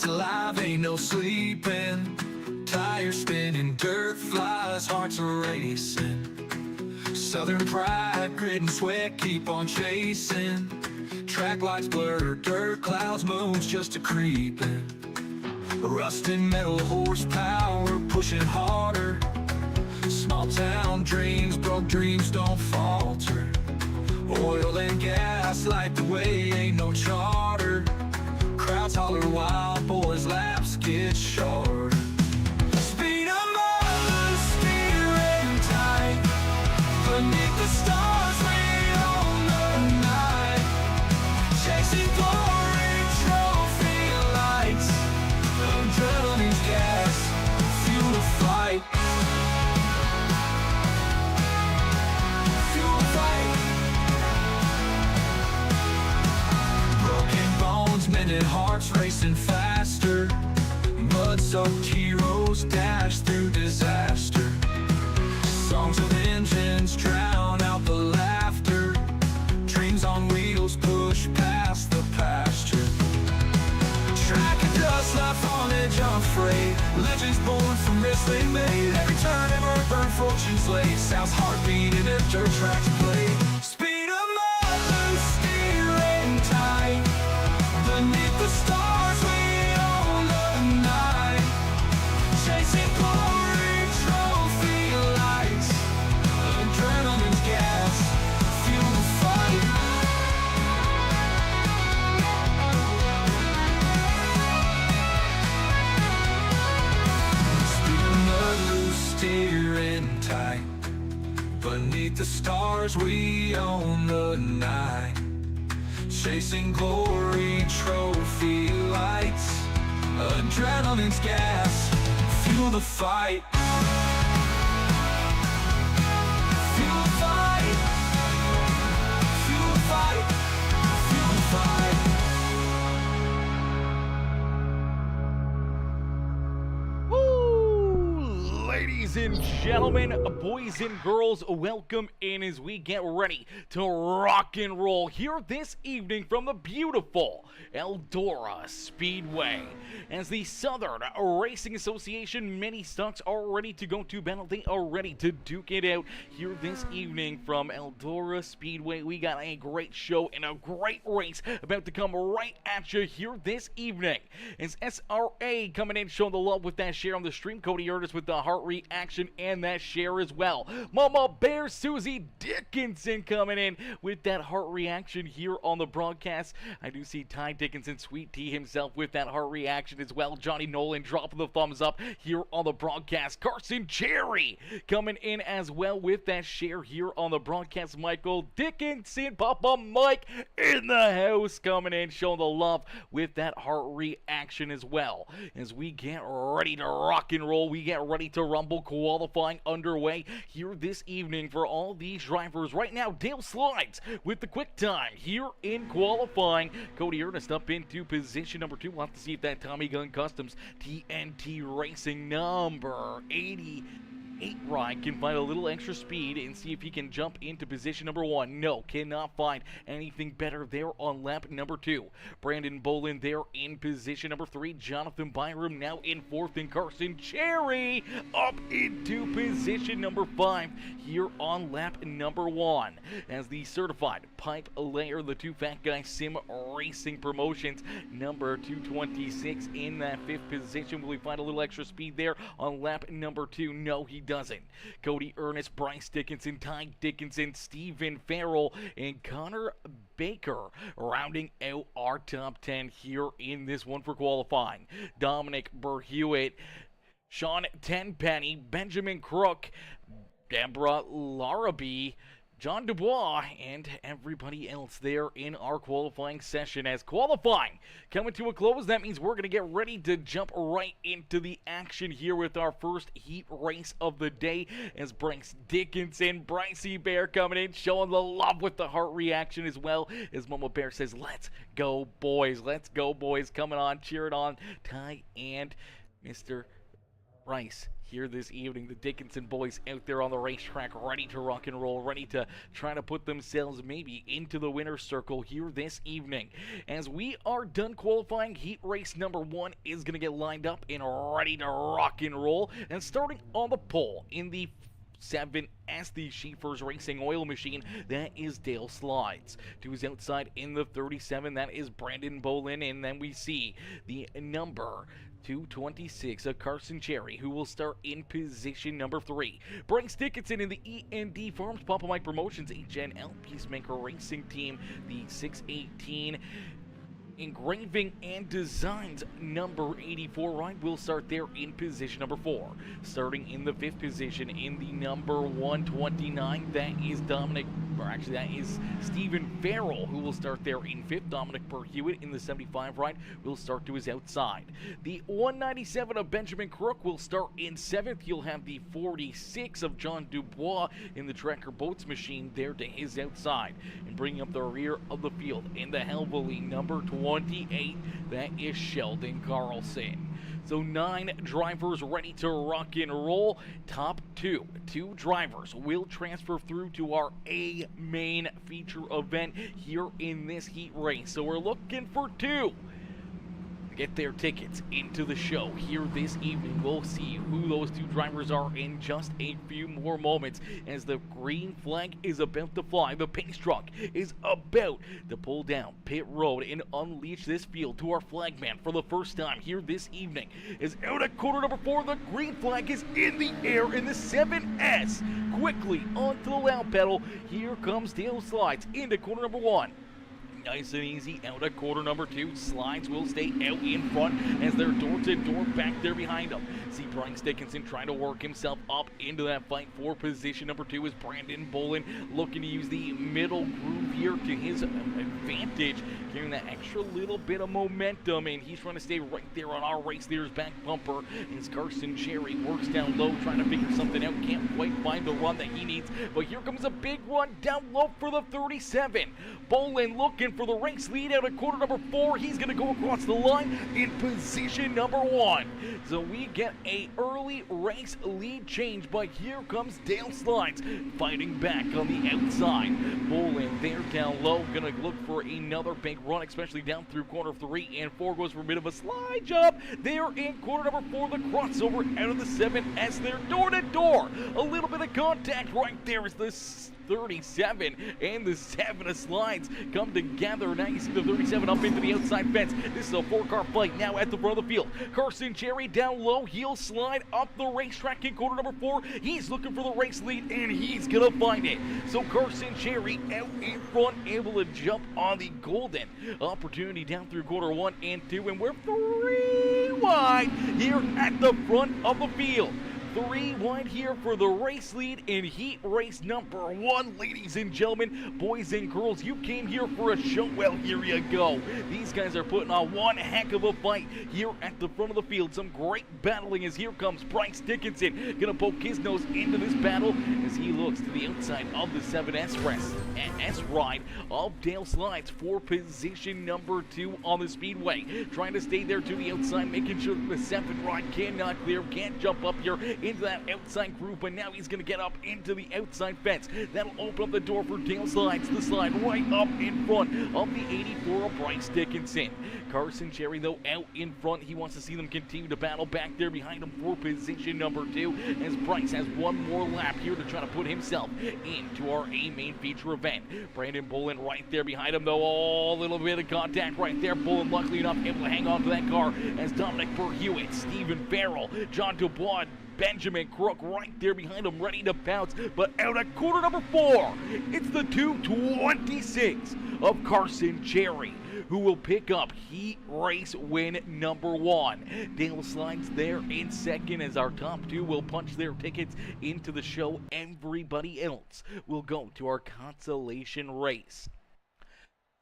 Nights alive, ain't no sleeping. Tires spinning, dirt flies, hearts are racing. Southern pride, grit and sweat, keep on chasing. Track lights blur, dirt clouds, moons just a creeping. Rusting metal horsepower, pushing harder. Small town dreams, broke dreams don't falter. Oil and gas light the way, ain't no charter. Crowds holler wild, boys laps get shorter. Speed 'em up, steering tight. Beneath the stars, we own the night. Chasing glory, trophy lights. Adrenaline's gas, fuel the fight. Fuel the fight. Broken bones, mended hearts racing faster. Mud-soaked heroes dash through disaster. Songs of engines drown out the laughter. Dreams on wheels push past the pasture. Track and dust, life on edge, unafraid. Legends born from risks they made. Every turn, ever burn, fortune's laid. South's heartbeat in a dirt track's played. Speed 'em up, steering tight. Beneath the stars, we own the night. Chasing glory, trophy lights. Adrenaline's gas, fuel the fight. Spinning the loose, steering tight. Beneath the stars, we own the night. Chasing glory, trophy lights. Adrenaline's gas, fuel the fight. Fuel the fight. Fuel the fight. Fuel the fight. Woo! Ladies and gentlemen, boys and girls, welcome in as we get ready to rock and roll here this evening from the beautiful Eldora Speedway. As the Southern Racing Association mini stocks are ready to go to battle, they are ready to duke it out here this evening from Eldora Speedway. We got a great show and a great race about to come right at you here this evening. As SRA coming in showing the love with that share on the stream, Cody Ernest with the heart reaction and that share as well. Mama Bear Susie Dickinson coming in with that heart reaction here on the broadcast. I do see Ty Dickinson, Sweet Tea himself with that heart reaction as well. Johnny Nolan dropping the thumbs up here on the broadcast. Carson Cherry coming in as well with that share here on the broadcast. Michael Dickinson, Papa Mike in the house coming in showing the love with that heart reaction as well. As we get ready to rock and roll, we get ready to rumble. Qualifying underway here this evening for all these drivers. Right now, Dale Slides with the quick time here in qualifying. Cody Ernest up into position number 2. We'll have to see if that Tommy Gun Customs TNT Racing number 88 ride can find a little extra speed and see if he can jump into position number 1. No, cannot find anything better there on lap number 2. Brandon Boland there in position number 3. Jonathan Byram now in 4th, and Carson Cherry up into position number 5 here on lap number 1. As the certified pipe layer, the two fat guys Sim Racing Promotions number 226 in that 5th position. Will he find a little extra speed there on lap number 2? No, he doesn't. Cody Ernest, Bryce Dickinson, Ty Dickinson, Stephen Farrell, and Connor Baker rounding out our top 10 here in this one for qualifying. Dominic Berhewitt, Sean Tenpenny, Benjamin Crook, Deborah Larrabee, John Dubois, and everybody else there in our qualifying session. As qualifying coming to a close, that means we're going to get ready to jump right into the action here with our first heat race of the day. As Bryce Dickinson, Brycey Bear coming in, showing the love with the heart reaction as well. As Mama Bear says, let's go boys, let's go boys, coming on, cheering on Ty and Mr. Bryce here this evening. The Dickinson boys out there on the racetrack, ready to rock and roll, ready to try to put themselves maybe into the winner's circle here this evening. As we are done qualifying, heat race number 1 is going to get lined up and ready to rock and roll. And starting on the pole in the 7S, the Schieffer's Racing Oil Machine, that is Dale Slides. To his outside in the 37, that is Brandon Bolin, and then we see the number 226 of Carson Cherry, who will start in position number 3. Bryce Dickinson in the E&D Farms Papa Mike Promotions HNL PeaceMaker Racing Team, the 618 Engraving and Designs number 84 ride will start there in position number 4. Starting in the 5th position in the number 129, that is Stephen Farrell, who will start there in 5th. Dominic Burhewitt in the 75 ride will start to his outside. The 197 of Benjamin Crook will start in 7th. You'll have the 46 of John Dubois in the Tracker Boats Machine there to his outside. And bringing up the rear of the field in the Helvely number 28, that is Sheldon Carlson. So 9 drivers ready to rock and roll. Top 2 drivers will transfer through to our A main feature event here in this heat race. So we're looking for 2 to get their tickets into the show here this evening. We'll see who those 2 drivers are in just a few more moments as the green flag is about to fly. The pace truck is about to pull down pit road and unleash this field to our flagman for the first time here this evening. Is out at corner number 4. The green flag is in the air in the 7S. Quickly onto the loud pedal. Here comes Dale Slides into corner number 1. Nice and easy out at quarter number 2. Slides will stay out in front as they're door-to-door back there behind them. See Bryce Dickinson trying to work himself up into that fight for position number 2 is Brandon Bolin looking to use the middle groove here to his advantage, giving that extra little bit of momentum, and he's trying to stay right there on our race leader's back bumper as Carson Cherry works down low trying to figure something out. Can't quite find the run that he needs, but here comes a big run down low for the 37. Bolin looking for the race lead out at quarter number 4. He's going to go across the line in position number 1. So we get a early race lead change, but here comes Dale Slides fighting back on the outside. Bolin there down low, going to look for another big run, especially down through corner 3 and 4. Goes for a bit of a slide job there in corner number 4. The crossover out of the 7S there, door to door. A little bit of contact right there as the 37 and the 7 of Slides come together. Now you see the 37 up into the outside fence. This is a 4-car fight now at the front of the field. Carson Cherry down low. He'll slide up the racetrack in corner number 4. He's looking for the race lead, and he's going to find it. So Carson Cherry out in front, able to jump on the golden opportunity down through quarter 1 and 2. And we're 3 wide here at the front of the field. 3 wide here for the race lead in heat race number 1. Ladies and gentlemen, boys and girls, you came here for a show. Well, here you go. These guys are putting on one heck of a fight here at the front of the field. Some great battling as here comes Bryce Dickinson. Gonna poke his nose into this battle as he looks to the outside of the 7S ride of Dale Slides for position number 2 on the speedway. Trying to stay there to the outside, making sure that the 7 ride cannot clear, can't jump up here into that outside groove, but now he's going to get up into the outside fence. That'll open up the door for Dale Slides. The slide right up in front of the 84 of Bryce Dickinson. Carson Cherry, though, out in front. He wants to see them continue to battle back there behind him for position number 2 as Bryce has one more lap here to try to put himself into our A main feature event. Brandon Bolin right there behind him, though. Oh, a little bit of contact right there. Bolin, luckily enough, able to hang on to that car as Dominic Burhewitt, Stephen Farrell, John Dubois, Benjamin Crook right there behind him, ready to pounce. But out at quarter number 4, it's the 226 of Carson Cherry, who will pick up heat race win number 1. Dale Slides there in second as our top 2 will punch their tickets into the show. Everybody else will go to our consolation race.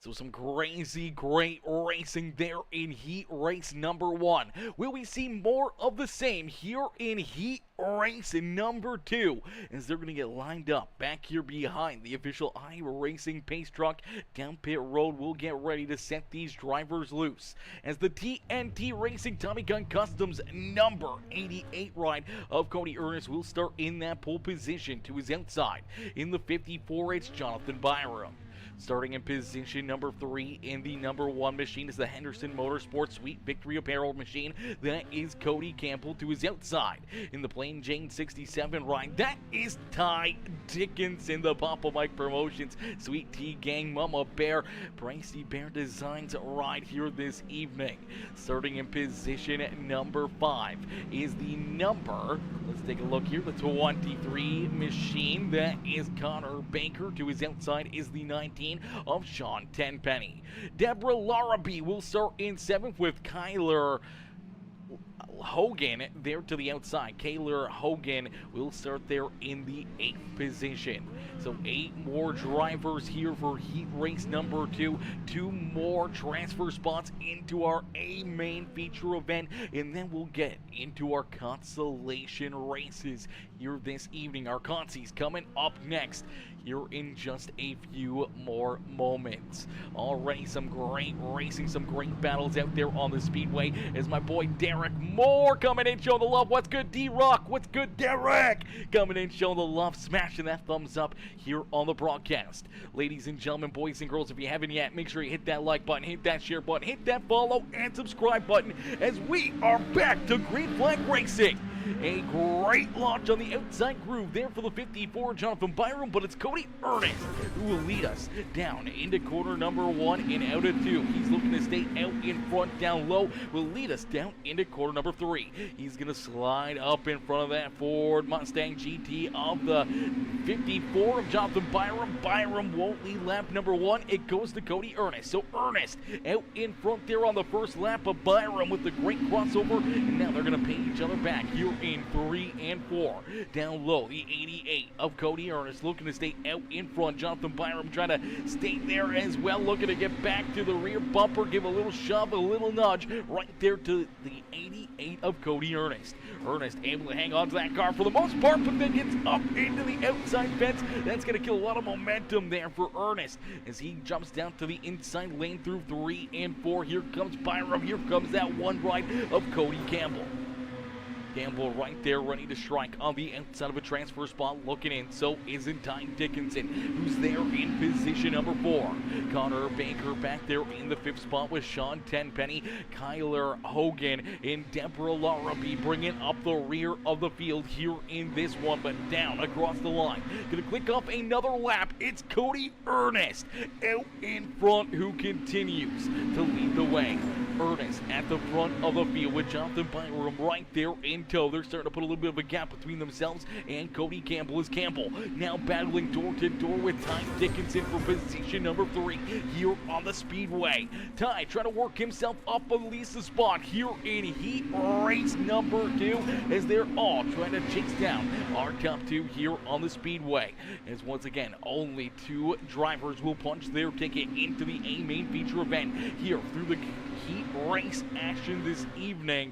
So some crazy great racing there in heat race number 1. Will we see more of the same here in heat race number 2 as they're going to get lined up back here behind the official iRacing pace truck down pit road? We'll get ready to set these drivers loose as the TNT Racing Tommy Gun Customs number 88 ride of Cody Ernest will start in that pole position. To his outside in the 54, it's Jonathan Byram. Starting in position number 3 in the number 1 machine is the Henderson Motorsports Sweet Victory Apparel machine. That is Cody Campbell. To his outside in the Plain Jane 67 ride, that is Ty Dickinson, the Papa Mike Promotions Sweet Tea Gang Mama Bear Pricey Bear Designs ride here this evening. Starting in position number 5 is the number, let's take a look here, the 23 machine. That is Connor Baker. To his outside is the 19 of Sean Tenpenny. Deborah Larrabee will start in 7th with Kyler Hogan there to the outside. Kyler Hogan will start there in the 8th position. So 8 more drivers here for heat race number 2. 2 more transfer spots into our A main feature event, and then we'll get into our consolation races here this evening. Our consies coming up next here in just a few more moments. Already some great racing, some great battles out there on the speedway as my boy Derek Moore coming in showing the love. What's good, D-Rock? What's good, Derek? Coming in showing the love, smashing that thumbs up here on the broadcast. Ladies and gentlemen, boys and girls, if you haven't yet, make sure you hit that like button, hit that share button, hit that follow and subscribe button as we are back to Green Flag Racing. A great launch on the outside groove there for the 54, Jonathan Byram, but it's Cody Ernest who will lead us down into corner number 1 and out of 2. He's looking to stay out in front, down low, will lead us down into corner number 3. He's going to slide up in front of that Ford Mustang GT of the 54 of Jonathan Byram. Byram won't lead lap number 1. It goes to Cody Ernest. So Ernest out in front there on the first lap of Byram with the great crossover, and now they're going to pay each other back here in 3 and 4. Down low, the 88 of Cody Ernest looking to stay out in front. Jonathan Byram trying to stay there as well, looking to get back to the rear bumper, give a little shove, a little nudge right there to the 88 of Cody Ernest. Ernest able to hang on to that car for the most part, but then gets up into the outside fence. That's going to kill a lot of momentum there for Ernest as he jumps down to the inside lane through 3 and 4. Here comes Byram. Here comes that one ride of Cody Campbell. Campbell right there ready to strike on the outside of a transfer spot looking in. So isn't Ty Dickinson, who's there in position number 4. Connor Baker back there in the 5th spot with Sean Tenpenny. Kyler Hogan and Deborah Larrabee bringing up the rear of the field here in this one, but down across the line. Gonna click off another lap. It's Cody Ernest out in front who continues to lead the way. Ernest at the front of the field with Jonathan Byram right there in tow. They're starting to put a little bit of a gap between themselves and Cody Campbell. Is Campbell now battling door to door with Ty Dickinson for position number 3 here on the speedway. Ty trying to work himself up at least a spot here in heat race number 2 as they're all trying to chase down our top 2 here on the speedway. As once again, only 2 drivers will punch their ticket into the A main feature event here through the heat race action this evening.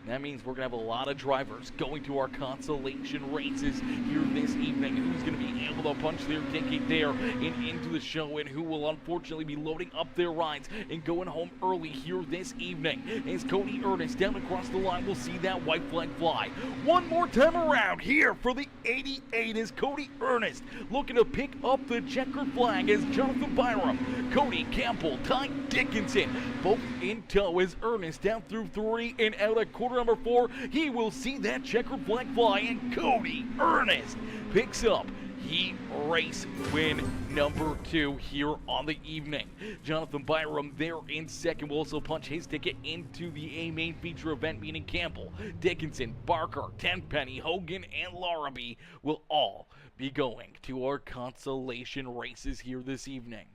That means we're going to have a lot of drivers going to our consolation races here this evening. Who's going to be able to punch their ticket there and into the show, and who will unfortunately be loading up their rides and going home early here this evening. As Cody Ernest down across the line, we'll see that white flag fly. One more time around here for the 88 is Cody Ernest looking to pick up the checkered flag as Jonathan Byram, Cody Campbell, Ty Dickinson, both in tow as Ernest down through 3 and out at quarter number 4. He will see that checkered flag fly, and Cody Ernest picks up heat race win number 2 here on the evening. Jonathan Byram there in second will also punch his ticket into the A main feature event, meaning Campbell, Dickinson, Barker, Tenpenny, Hogan, and Larrabee will all be going to our consolation races here this evening.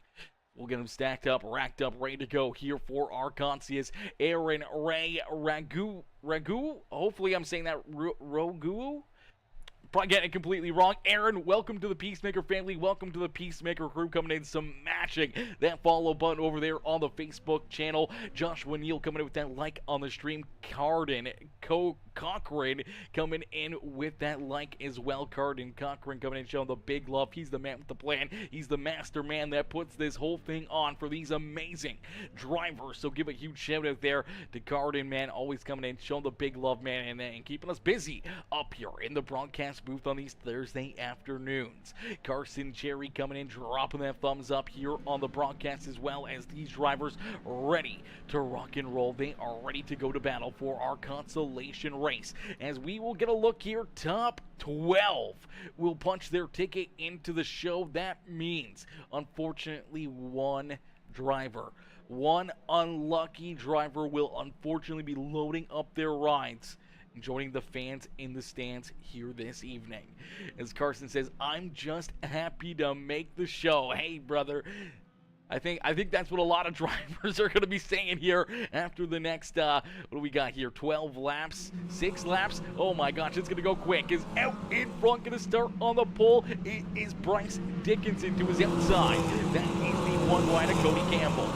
We'll get them stacked up, racked up, ready to go here for our consies. Aaron Ray Ragu. Hopefully I'm saying that Rogu. Probably getting it completely wrong. Aaron, welcome to the PeaceMaker family. Welcome to the PeaceMaker crew coming in, smashing that follow button over there on the Facebook channel. Joshua Neal coming in with that like on the stream. Cardin Cochran coming in with that like as well. Cardin Cochran coming in showing the big love. He's the man with the plan. He's the master man that puts this whole thing on for these amazing drivers. So give a huge shout out there to Cardin, man. Always coming in, showing the big love, man, and keeping us busy up here in the broadcast booth on these Thursday afternoons. Carson Jerry coming in, dropping that thumbs up here on the broadcast, as well as these drivers ready to rock and roll. They are ready to go to battle for our consolation race, as we will get a look here. Top 12 will punch their ticket into the show. That means, unfortunately, one unlucky driver will unfortunately be loading up their rides and joining the fans in the stands here this evening. As Carson says, I'm just happy to make the show. Hey, brother. I think that's what a lot of drivers are going to be saying here after the next, what do we got here, 12 laps, 6 laps? Oh my gosh, it's going to go quick. Is out in front, going to start on the pole. It is Bryce Dickinson to his outside. That is the one wide of Cody Campbell.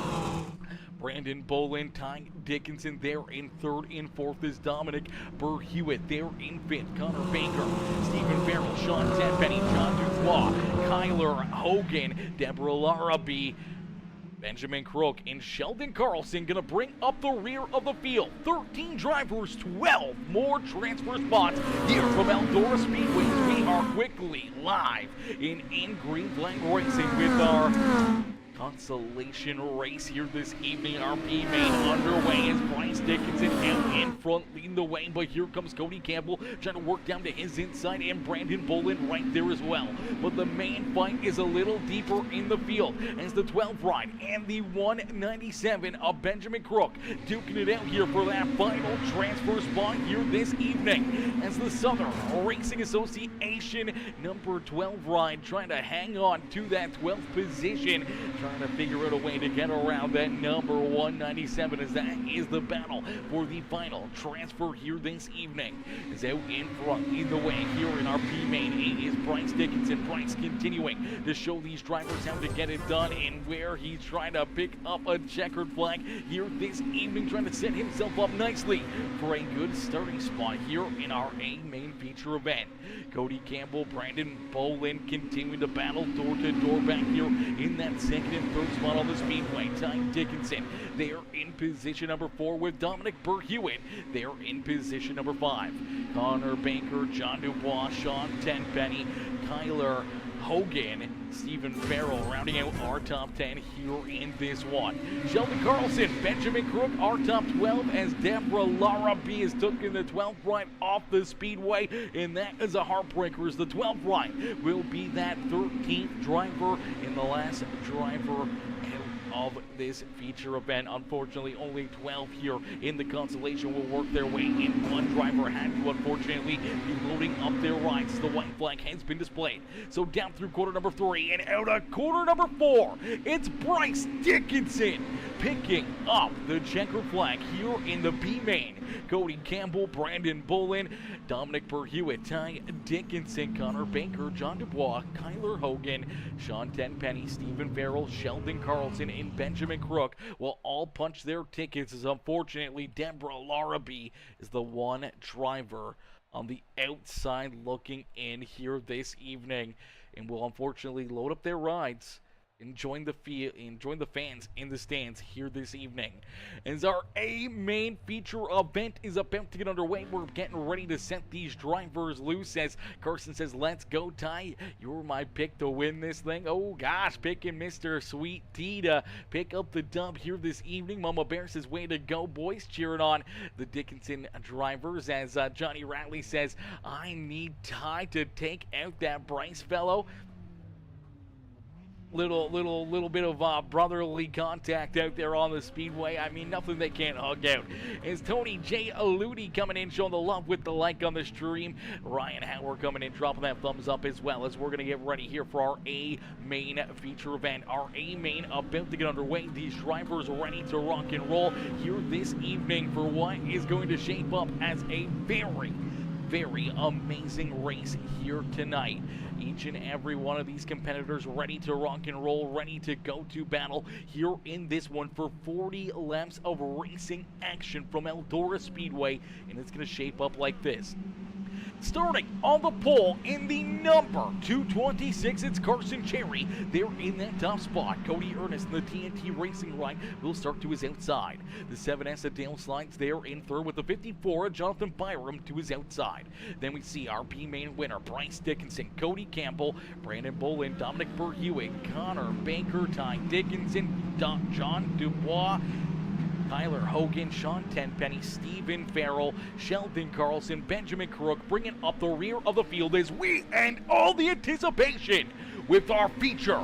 Brandon Bolin, Ty Dickinson there in third. In fourth is Dominic Burr-Hewitt there in fifth. Connor Baker, Stephen Farrell, Sean Tenpenny, John Dubois, Kyler Hogan, Deborah Larrabee, Benjamin Crook, and Sheldon Carlson going to bring up the rear of the field. 13 drivers, 12 more transfer spots here from Eldora Speedway. We are quickly live in Green Flag Racing with our consolation race here this evening. Our B-main underway as Bryce Dickinson out in front leading the way, but here comes Cody Campbell trying to work down to his inside, and Brandon Bolin right there as well. But the main fight is a little deeper in the field as the 12 ride and the 197 of Benjamin Crook duking it out here for that final transfer spot here this evening, as the Southern Racing Association number 12 ride trying to hang on to that 12th position, trying to figure out a way to get around that number 197, as that is the battle for the final transfer here this evening. Is out in front in the way here in our P-main. It is Bryce Dickinson. Bryce continuing to show these drivers how to get it done and where he's trying to pick up a checkered flag here this evening, trying to set himself up nicely for a good starting spot here in our A-main feature event. Cody Campbell, Brandon Bolin continuing to battle door to door back here in that second and third spot on the speedway. Ty Dickinson, they are in position number 4 with Dominic Burr-Hewitt. They are in position number 5. Connor Baker, John Dubois, Sean Tenpenny, Kyler Hogan, Stephen Farrell rounding out our top 10 here in this one. Sheldon Carlson, Benjamin Crook, our top 12, as Deborah Larrabee is taking the 12th ride off the speedway, and that is a heartbreaker, as the 12th ride will be that 13th driver and the last driver of this feature event. Unfortunately, only 12 here in the consolation will work their way in. One driver had to, unfortunately, be loading up their rides. The white flag has been displayed. So down through quarter number 3 and out of quarter number 4, it's Bryce Dickinson picking up the checker flag here in the B-main. Cody Campbell, Brandon Bolin, Dominic Burr-Hewitt, Ty Dickinson, Connor Baker, John Dubois, Kyler Hogan, Sean Tenpenny, Stephen Farrell, Sheldon Carlson, and Benjamin Crook will all punch their tickets, as unfortunately Deborah Larrabee is the one driver on the outside looking in here this evening, and will unfortunately load up their rides and join the fans in the stands here this evening. As our A-main feature event is about to get underway, we're getting ready to set these drivers loose, as Carson says, let's go, Ty. You're my pick to win this thing. Oh gosh, picking Mr. Sweet Tea to pick up the dub here this evening. Mama Bear says, way to go, boys. Cheering on the Dickinson drivers, as Johnny Ratley says, I need Ty to take out that Bryce fellow. Little bit of brotherly contact out there on the speedway. I mean, nothing they can't hug out. Is Tony J. Aludi coming in, showing the love with the like on the stream. Ryan Howard coming in, dropping that thumbs up, as well as we're going to get ready here for our A-main feature event. Our A-main about to get underway. These drivers ready to rock and roll here this evening for what is going to shape up as a very very amazing race here tonight. Each and every one of these competitors ready to rock and roll, ready to go to battle here in this one for 40 laps of racing action from Eldora Speedway, and it's going to shape up like this. Starting on the pole in the number 226, it's Carson Cherry. They're in that top spot. Cody Ernest in the TNT Racing ride will start to his outside. The 7S of Dale Slides there in third with the 54 of Jonathan Byram to his outside. Then we see our B-main winner, Bryce Dickinson, Cody Campbell, Brandon Bolin, Dominic Burhewitt, Connor Baker, Ty Dickinson, John Dubois, Tyler Hogan, Sean Tenpenny, Stephen Farrell, Sheldon Carlson, Benjamin Crook bringing up the rear of the field as we end all the anticipation with our feature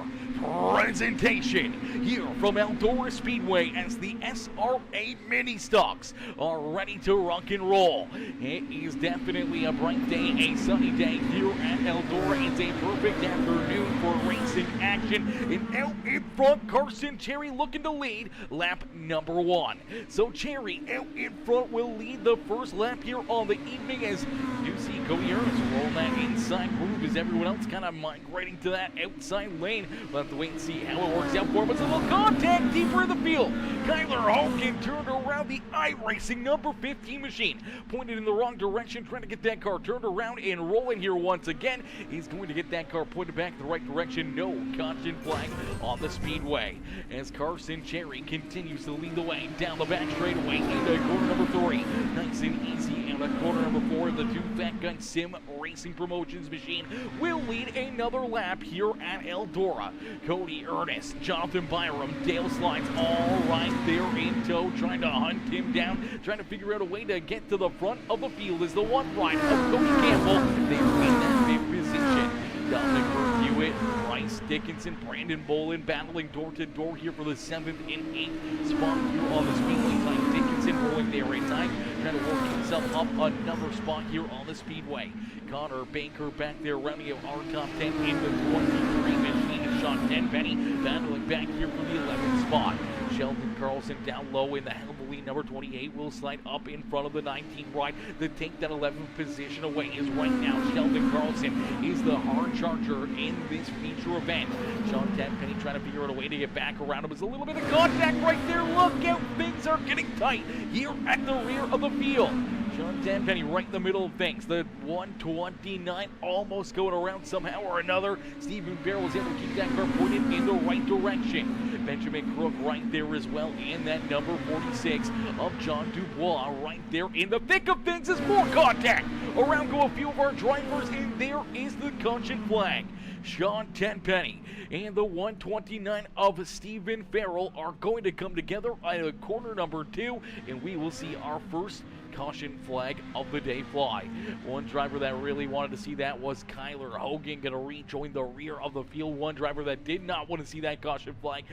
presentation here from Eldora Speedway as the SRA Mini Stocks are ready to rock and roll. It is definitely a bright day, a sunny day here at Eldora. It's a perfect afternoon for racing action. And out in front, Carson Cherry looking to lead lap number 1. So Cherry out in front will lead the first lap here on the evening as you see Cody Ernest roll that inside groove as everyone else kind of migrating to that outside lane. We'll have to wait and see how it works out for him. It's a little contact deeper in the field. Kyler Hogan turned around the iRacing number 15 machine. Pointed in the wrong direction, trying to get that car turned around and rolling here once again. He's going to get that car pointed back the right direction. No caution flag on the speedway. As Carson Cherry continues to lead the way down the back straightaway into corner number 3. Nice and easy. And at corner number 4, the two Fat Gun Sim Racing Promotions machine will lead another lap here at Eldora. Cody Ernest, Jonathan Byram, Dale Slides all right there in tow, trying to hunt him down, trying to figure out a way to get to the front of the field as the one ride of Cody Campbell. They're in that big position. Dominic Burhewitt, Bryce Dickinson, Brandon Bolin battling door to door here for the 7th and 8th spot here on the speedway. Ty Dickinson rolling there in time, trying to work himself up another spot here on the speedway. Connor Baker back there rounding out our top 10 in the 23 machine. Sean Tenpenny battling back here for the 11th spot. Sheldon Carlson down low in the heavily number 28 will slide up in front of the 19 ride to take that 11th position away. Is right now Sheldon Carlson is the hard charger in this feature event. Sean Tenpenny trying to figure out a way to get back around him. There's a little bit of contact right there. Look out, things are getting tight here at the rear of the field. Sean Tenpenny right in the middle of things. The 129 almost going around somehow or another. Stephen Farrell was able to keep that car pointed in the right direction. Benjamin Crook right there as well in that number 46 of John Dubois right there in the thick of things as more contact. Around go a few of our drivers and there is the caution flag. Sean Tenpenny and the 129 of Stephen Farrell are going to come together at corner number 2 and we will see our first caution flag of the day fly. One driver that really wanted to see that was Kyler Hogan, going to rejoin the rear of the field. One driver that did not want to see that caution flag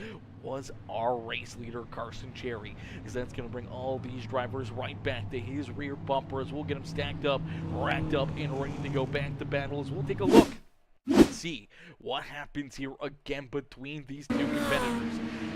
was our race leader, Carson Cherry, because that's going to bring all these drivers right back to his rear bumper as we'll get them stacked up, racked up, and ready to go back to battle as we'll take a look and see what happens here again between these two competitors.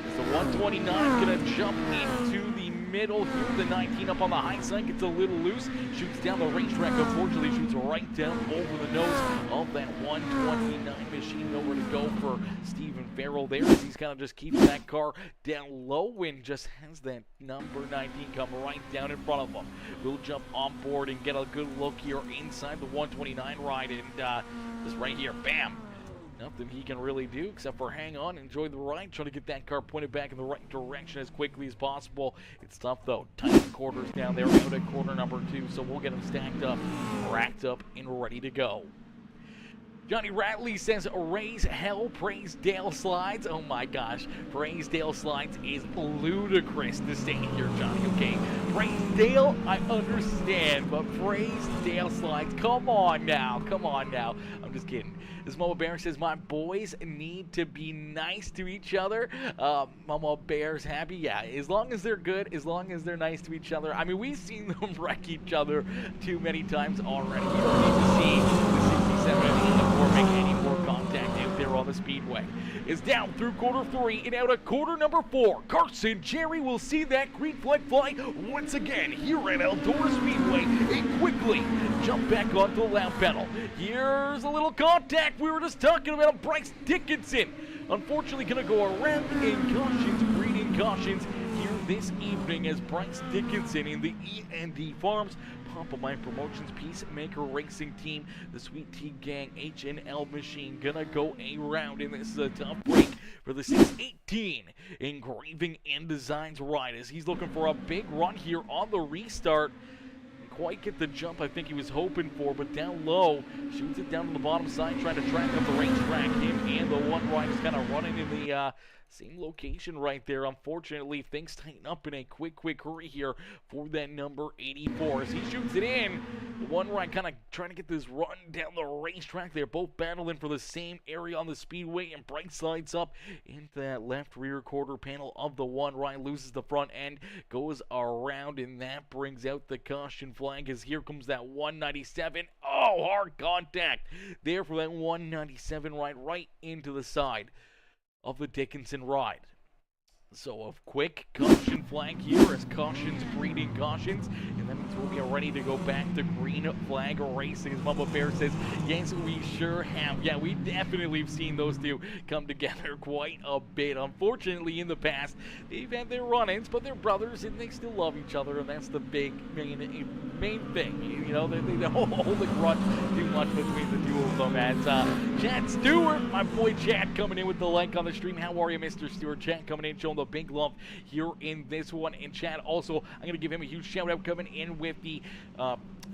Is the 129 going to jump into the middle here? The 19 up on the high side gets a little loose, shoots down the racetrack, unfortunately shoots right down over the nose of that 129 machine. Nowhere to go for Stephen Farrell there as he's kind of just keeps that car down low and just has that number 19 come right down in front of him. We'll jump on board and get a good look here inside the 129 ride and just right here, bam. Nothing he can really do except for hang on, enjoy the ride, trying to get that car pointed back in the right direction as quickly as possible. It's tough though, tight quarters down there out at corner number 2, so we'll get them stacked up, racked up, and ready to go. Johnny Ratley says, raise hell, praise Dale Slides. Oh my gosh, praise Dale Slides is ludicrous to say here, Johnny, okay? Praise Dale, I understand, but praise Dale Slides, come on now, come on now. I'm just kidding. This Mama Bear says, my boys need to be nice to each other. Mama Bear's happy, yeah, as long as they're good, as long as they're nice to each other. I mean, we've seen them wreck each other too many times already. You don't need to see the 67 or make any more contact out there on the Eldora Speedway is down through quarter 3 and out of quarter number 4. Carson Cherry will see that green flag fly once again here at Eldora Speedway and quickly jump back onto the lap pedal. Here's a little contact we were just talking about. Bryce Dickinson unfortunately going to go around in cautions, breeding cautions here this evening as Bryce Dickinson in the E&D Farms, Papa Mine Promotions, PeaceMaker Racing Team, the Sweet Tea Gang, H&L Machine gonna go around, and this is a tough break for the 618 Engraving and Designs ride as he's looking for a big run here on the restart. Quite get the jump I think he was hoping for, but down low, shoots it down to the bottom side, trying to track up the racetrack. Him and the one rider's kind of running in the same location right there. Unfortunately, things tighten up in a quick hurry here for that number 84. As he shoots it in, the one ride kind of trying to get this run down the racetrack. They're both battling for the same area on the speedway, and Bright slides up into that left rear quarter panel of the one ride, loses the front end, goes around, and that brings out the caution flag as here comes that 197. Oh, hard contact there for that 197 ride right into the side of the Dickinson ride. So a quick caution flag here as cautions breeding cautions, and that means we'll be ready to go back to green flag racing. As Mama Bear says, yes, we sure have. Yeah, we definitely have seen those two come together quite a bit. Unfortunately, in the past, they've had their run-ins, but they're brothers and they still love each other, and that's the big main thing. You know, they don't hold it run too much between the two of them. As Chad Stewart, my boy Chad, coming in with the like on the stream. How are you, Mr. Stewart? Chad coming in, showing the big love here in this one. And Chad also, I'm going to give him a huge shout out coming in with the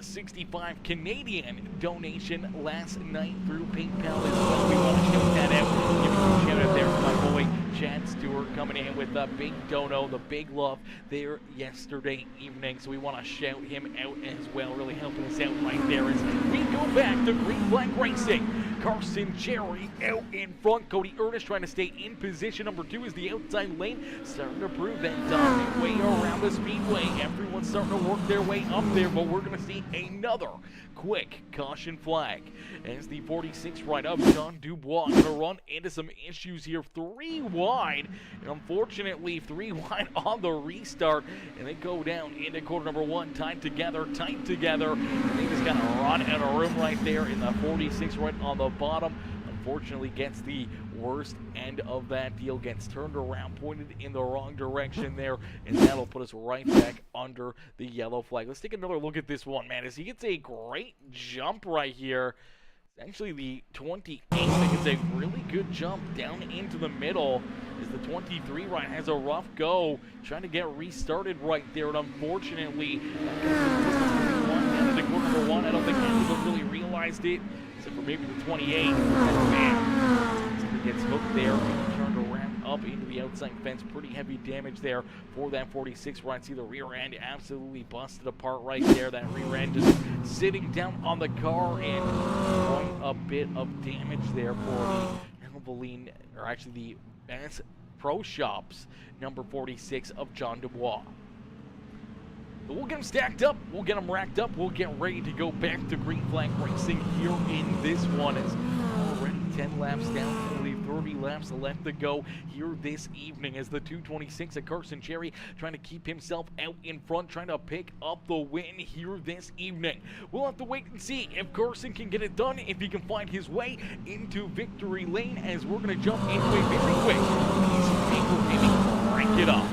65 Canadian donation last night through PayPal as well. We want to shout that out. Give a huge shout out there to my boy Chad Stewart coming in with a big dono, the big love there yesterday evening. So we want to shout him out as well, really helping us out right there as we go back to green flag racing. Carson Cherry out in front. Cody Ernest trying to stay in position. Number 2 is the outside lane, starting to prove that dominant way around the speedway. Everyone's starting to work their way up there, but we're going to see another quick caution flag as the 46 ride of John Dubois going to run into some issues here. 3 wide, and unfortunately 3 wide on the restart, and they go down into quarter number 1, tight together, and they just kind of run out of room right there in the 46 right on the bottom. Unfortunately gets the worst end of that deal, gets turned around, pointed in the wrong direction there, and that'll put us right back under the yellow flag. Let's take another look at this one, man, as he gets a great jump right here. Actually, the 28, I think it's a really good jump down into the middle as the 23 ride has a rough go, trying to get restarted right there, and unfortunately, down into quarter number 1. I don't think anyone really realized it, except for maybe the 28. Man, gets hooked there, turned around up into the outside fence. Pretty heavy damage there for that 46 ride. See the rear end absolutely busted apart right there. That rear end just sitting down on the car, and quite a bit of damage there for the Valvoline, or actually the Bass Pro Shops number 46 of John Dubois. But we'll get them stacked up, we'll get them racked up, we'll get ready to go back to green flag racing here in this one. It's already 10 laps down, only 30 laps left to go here this evening as the 226 of Carson Cherry trying to keep himself out in front, trying to pick up the win here this evening. We'll have to wait and see if Carson can get it done, if he can find his way into victory lane, as we're going to jump into a very quick PeaceMaker, baby, crank it up.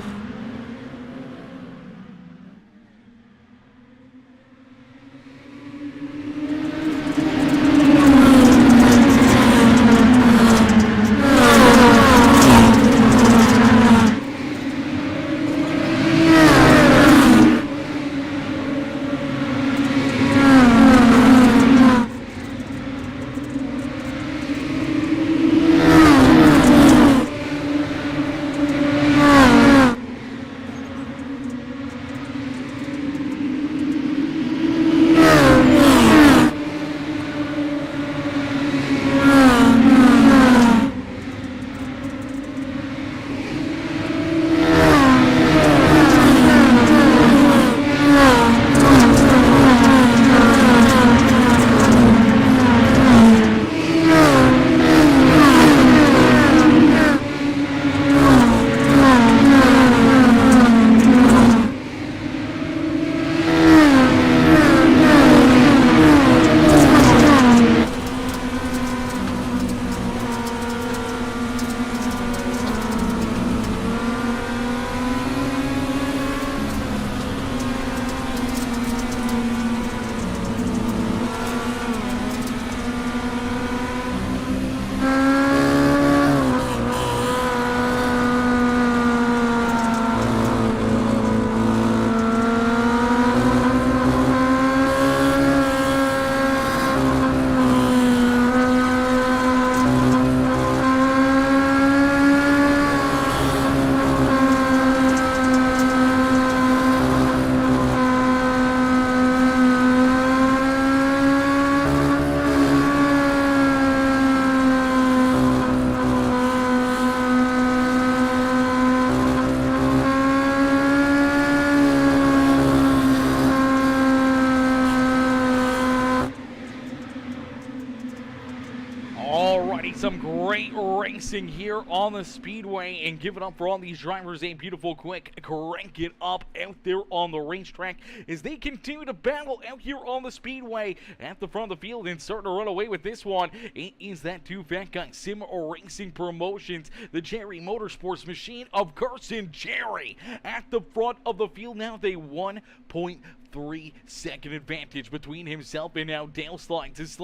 Alrighty, some great racing here on the Speedway, and give it up for all these drivers. A beautiful quick crank it up out there on the racetrack as they continue to battle out here on the Speedway at the front of the field and starting to run away with this one. It is that two fat guys, Sim Racing Promotions, the Jerry Motorsports machine of Carson Jerry at the front of the field. Now they 1.3-second advantage between himself and now Dale slides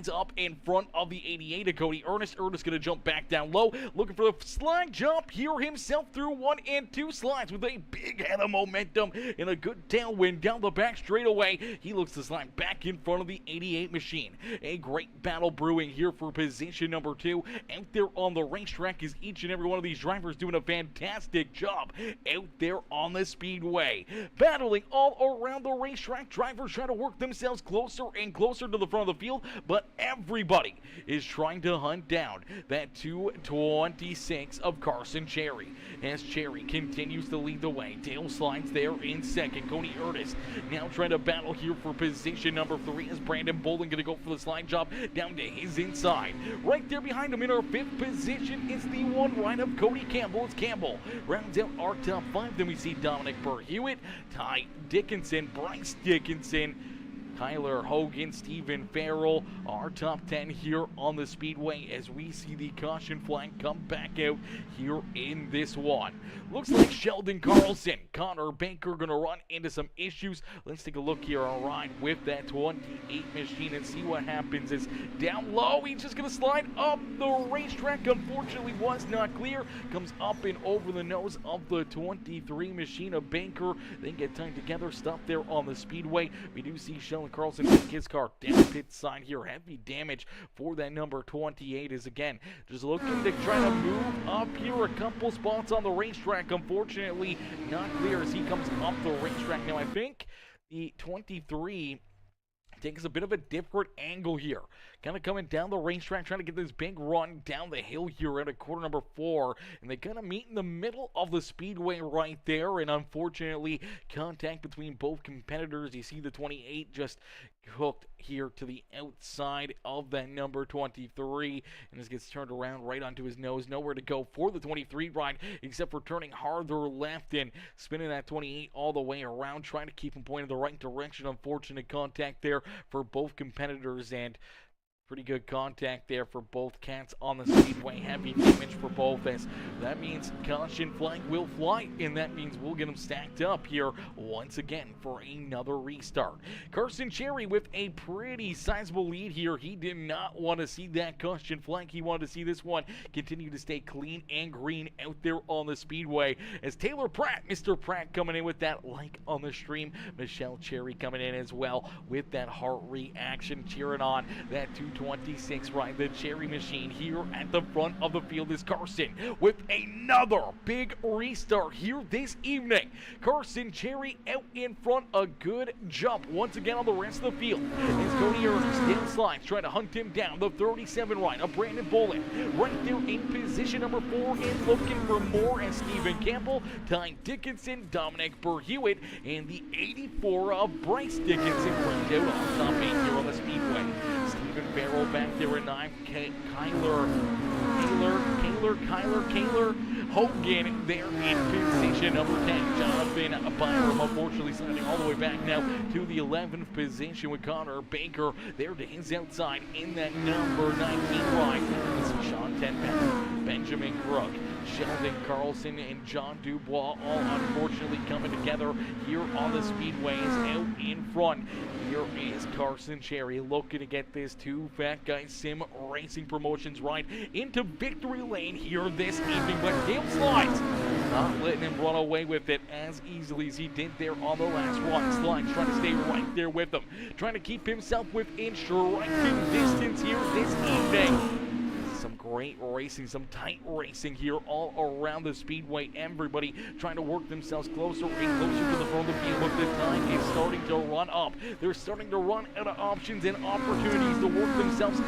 up in front of the 88 of Cody Ernest. Ernest gonna jump back down low, looking for the slide jump here himself through 1 and 2 slides with a big head of momentum and a good tailwind down the back straightaway. He looks to slide back in front of the 88 machine. A great battle brewing here for position number 2 out there on the racetrack, is each and every one of these drivers doing a fantastic job out there on the Speedway, battling all around the racetrack. Drivers trying to work themselves closer and closer to the front of the field, but everybody is trying to hunt down that 226 of Carson Cherry as Cherry continues to lead the way. Dale slides there in second. Cody Ernest now trying to battle here for position number 3 as Brandon Bolin going to go for the slide job down to his inside. Right there behind him in our 5th position is the one right of Cody Campbell. It's Campbell rounds out our top 5. Then we see Dominic Burr-Hewitt, Ty Dickinson, Bryce Dickinson, Tyler Hogan, Stephen Farrell, our top 10 here on the Speedway as we see the caution flag come back out here in this one. Looks like Sheldon Carlson, Connor Baker gonna run into some issues. Let's take a look here, all right, with that 28 machine and see what happens. Is down low, he's just gonna slide up the racetrack. Unfortunately was not clear. Comes up and over the nose of the 23 machine of Baker. Then get tied together, stop there on the Speedway. We do see Sheldon Carlson take his car down pit side here. Heavy damage for that number 28 is again just looking to try to move up here a couple spots on the racetrack. Unfortunately not clear as he comes up the racetrack. Now I think the 23 takes a bit of a different angle here. Kind of coming down the racetrack, trying to get this big run down the hill here at a corner number 4. And they're going to meet in the middle of the Speedway right there. And unfortunately, contact between both competitors. You see the 28 just hooked here to the outside of that number 23. And this gets turned around right onto his nose. Nowhere to go for the 23 ride except for turning harder left and spinning that 28 all the way around, trying to keep him pointed the right direction. Unfortunate contact there for both competitors, and pretty good contact there for both cats on the Speedway. Heavy damage for both, as that means caution flag will fly, and that means we'll get them stacked up here once again for another restart. Carson Cherry with a pretty sizable lead here. He did not want to see that caution flag. He wanted to see this one continue to stay clean and green out there on the Speedway, as Taylor Pratt, Mr. Pratt, coming in with that like on the stream. Michelle Cherry coming in as well with that heart reaction, cheering on that 226 ride. The Cherry machine here at the front of the field is Carson with another big restart here this evening. Carson Cherry out in front, a good jump once again on the rest of the field. As Cody Ernest down slides, trying to hunt him down. The 37 ride of Brandon Bolin right there in position number 4 and looking for more as Stephen Campbell, Ty Dickinson, Dominic Burr-Hewitt, and the 84 of Bryce Dickinson right out on top 8 here on the Speedway. Stephen Farrell back there at 9. Kyler Hogan there in position number 10. Jonathan Byram unfortunately sliding all the way back now to the 11th position with Connor Baker there to his outside in that number 19 ride. This is Sean Tenpenny, Benjamin Crook, Sheldon Carlson, and John Dubois all unfortunately coming together here on the Speedways. Out in front here is Carson Cherry looking to get this two fat guys Sim Racing Promotions ride into victory lane here this evening, but Dale slides, not letting him run away with it as easily as he did there on the last one. Slides trying to stay right there with him, trying to keep himself within striking distance here this evening. Some great racing, some tight racing here all around the Speedway. Everybody trying to work themselves closer and closer to the front of the field, but the time is starting to run up. They're starting to run out of options and opportunities to work themselves to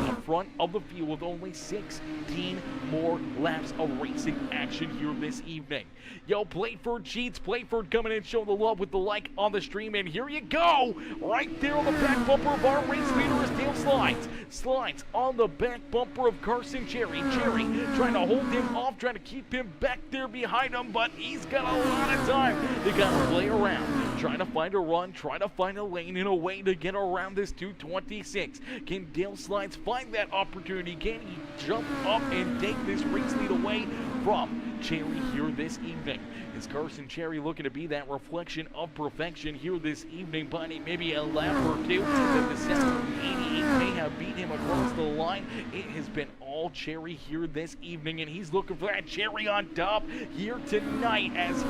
the front of the field with only 16 more laps of racing action here this evening. Yo, Playford cheats. Playford coming in, showing the love with the like on the stream, and here you go! Right there on the back bumper of our race leader is Dale Slides. Slides on the back bumper of Carson Cherry. Cherry trying to hold him off, trying to keep him back there behind him, but he's got a lot of time. They got to play around, trying to find a run, trying to find a lane in a way to get around this 226. Can Dale Slides find that opportunity? Can he jump up and take this race lead away from Cherry here this evening? Is Carson Cherry looking to be that reflection of perfection here this evening, by maybe a lap or two? That the 788 may have beat him across the line. It has been all Cherry here this evening, and he's looking for that cherry on top here tonight as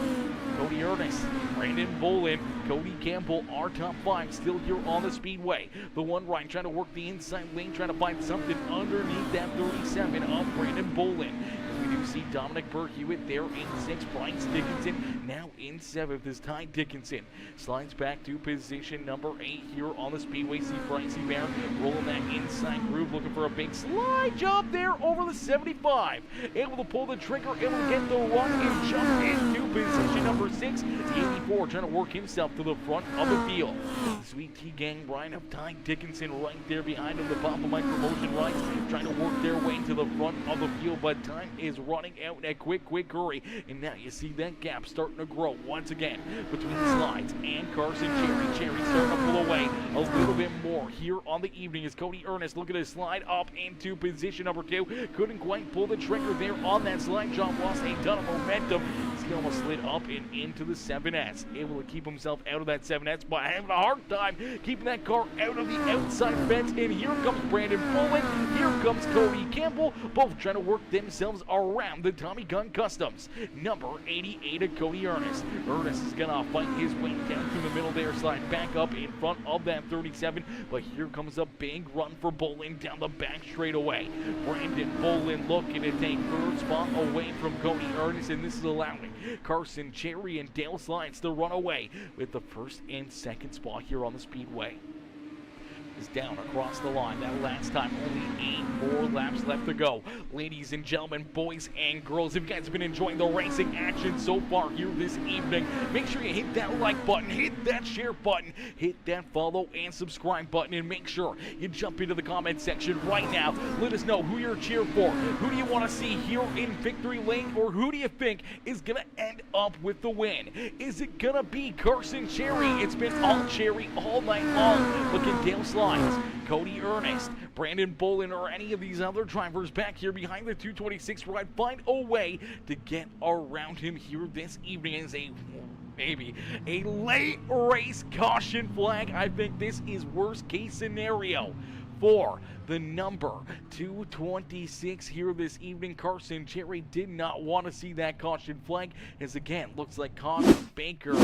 Cody Ernest, Brandon Bolin, Cody Campbell, our top five still here on the speedway. The one right trying to work the inside lane, trying to find something underneath that 37 of Brandon Bolin. We do see Dominic Burr-Hewitt there in 6th. Bryce Dickinson now in 7th as Ty Dickinson slides back to position number 8 here on the speedway. See Brycey Bear rolling that inside groove, looking for a big slide job there over the 75. Able to pull the trigger, able to get the run and jump into position number 6. The 84 trying to work himself to the front of the field. The Sweet Tea Gang ride of Ty Dickinson right there behind him. The Papa Mike promotion rides trying to work their way to the front of the field, but time is running out in a quick hurry, and now you see that gap starting to grow once again between Slides and Carson Cherry. Cherry starting to pull away a little bit more here on the evening as Cody Ernest looking to slide up into position number 2. Couldn't quite pull the trigger there on that slide job, lost a ton of momentum. He almost slid up and into the 7S, able to keep himself out of that 7S, but having a hard time keeping that car out of the outside fence. And here comes Brandon Bolin, here comes Cody Campbell, both trying to work themselves around the Tommy Gun Customs. Number 88 of Cody Ernest. Ernest is gonna fight his way down through the middle there, slide back up in front of that 37, but here comes a big run for Bolin down the back straightaway. Brandon Bolin looking to take 3rd spot away from Cody Ernest, and this is allowing Carson Cherry and Dale Slides to run away with the 1st and 2nd spot here on the speedway. Is down across the line that last time. Only 8 more laps left to go. Ladies and gentlemen, boys and girls, if you guys have been enjoying the racing action so far here this evening, make sure you hit that like button, hit that share button, hit that follow and subscribe button, and make sure you jump into the comment section right now. Let us know who you're cheering for. Who do you want to see here in victory lane, or who do you think is going to end up with the win? Is it going to be Carson Cherry? It's been all Cherry all night long. Look at Dale Slides, Cody Ernest, Brandon Bolin, or any of these other drivers back here behind the 226 ride find a way to get around him here this evening as maybe a late race caution flag. I think this is worst case scenario for the number 226 here this evening. Carson Cherry did not want to see that caution flag, as again looks like Connor Baker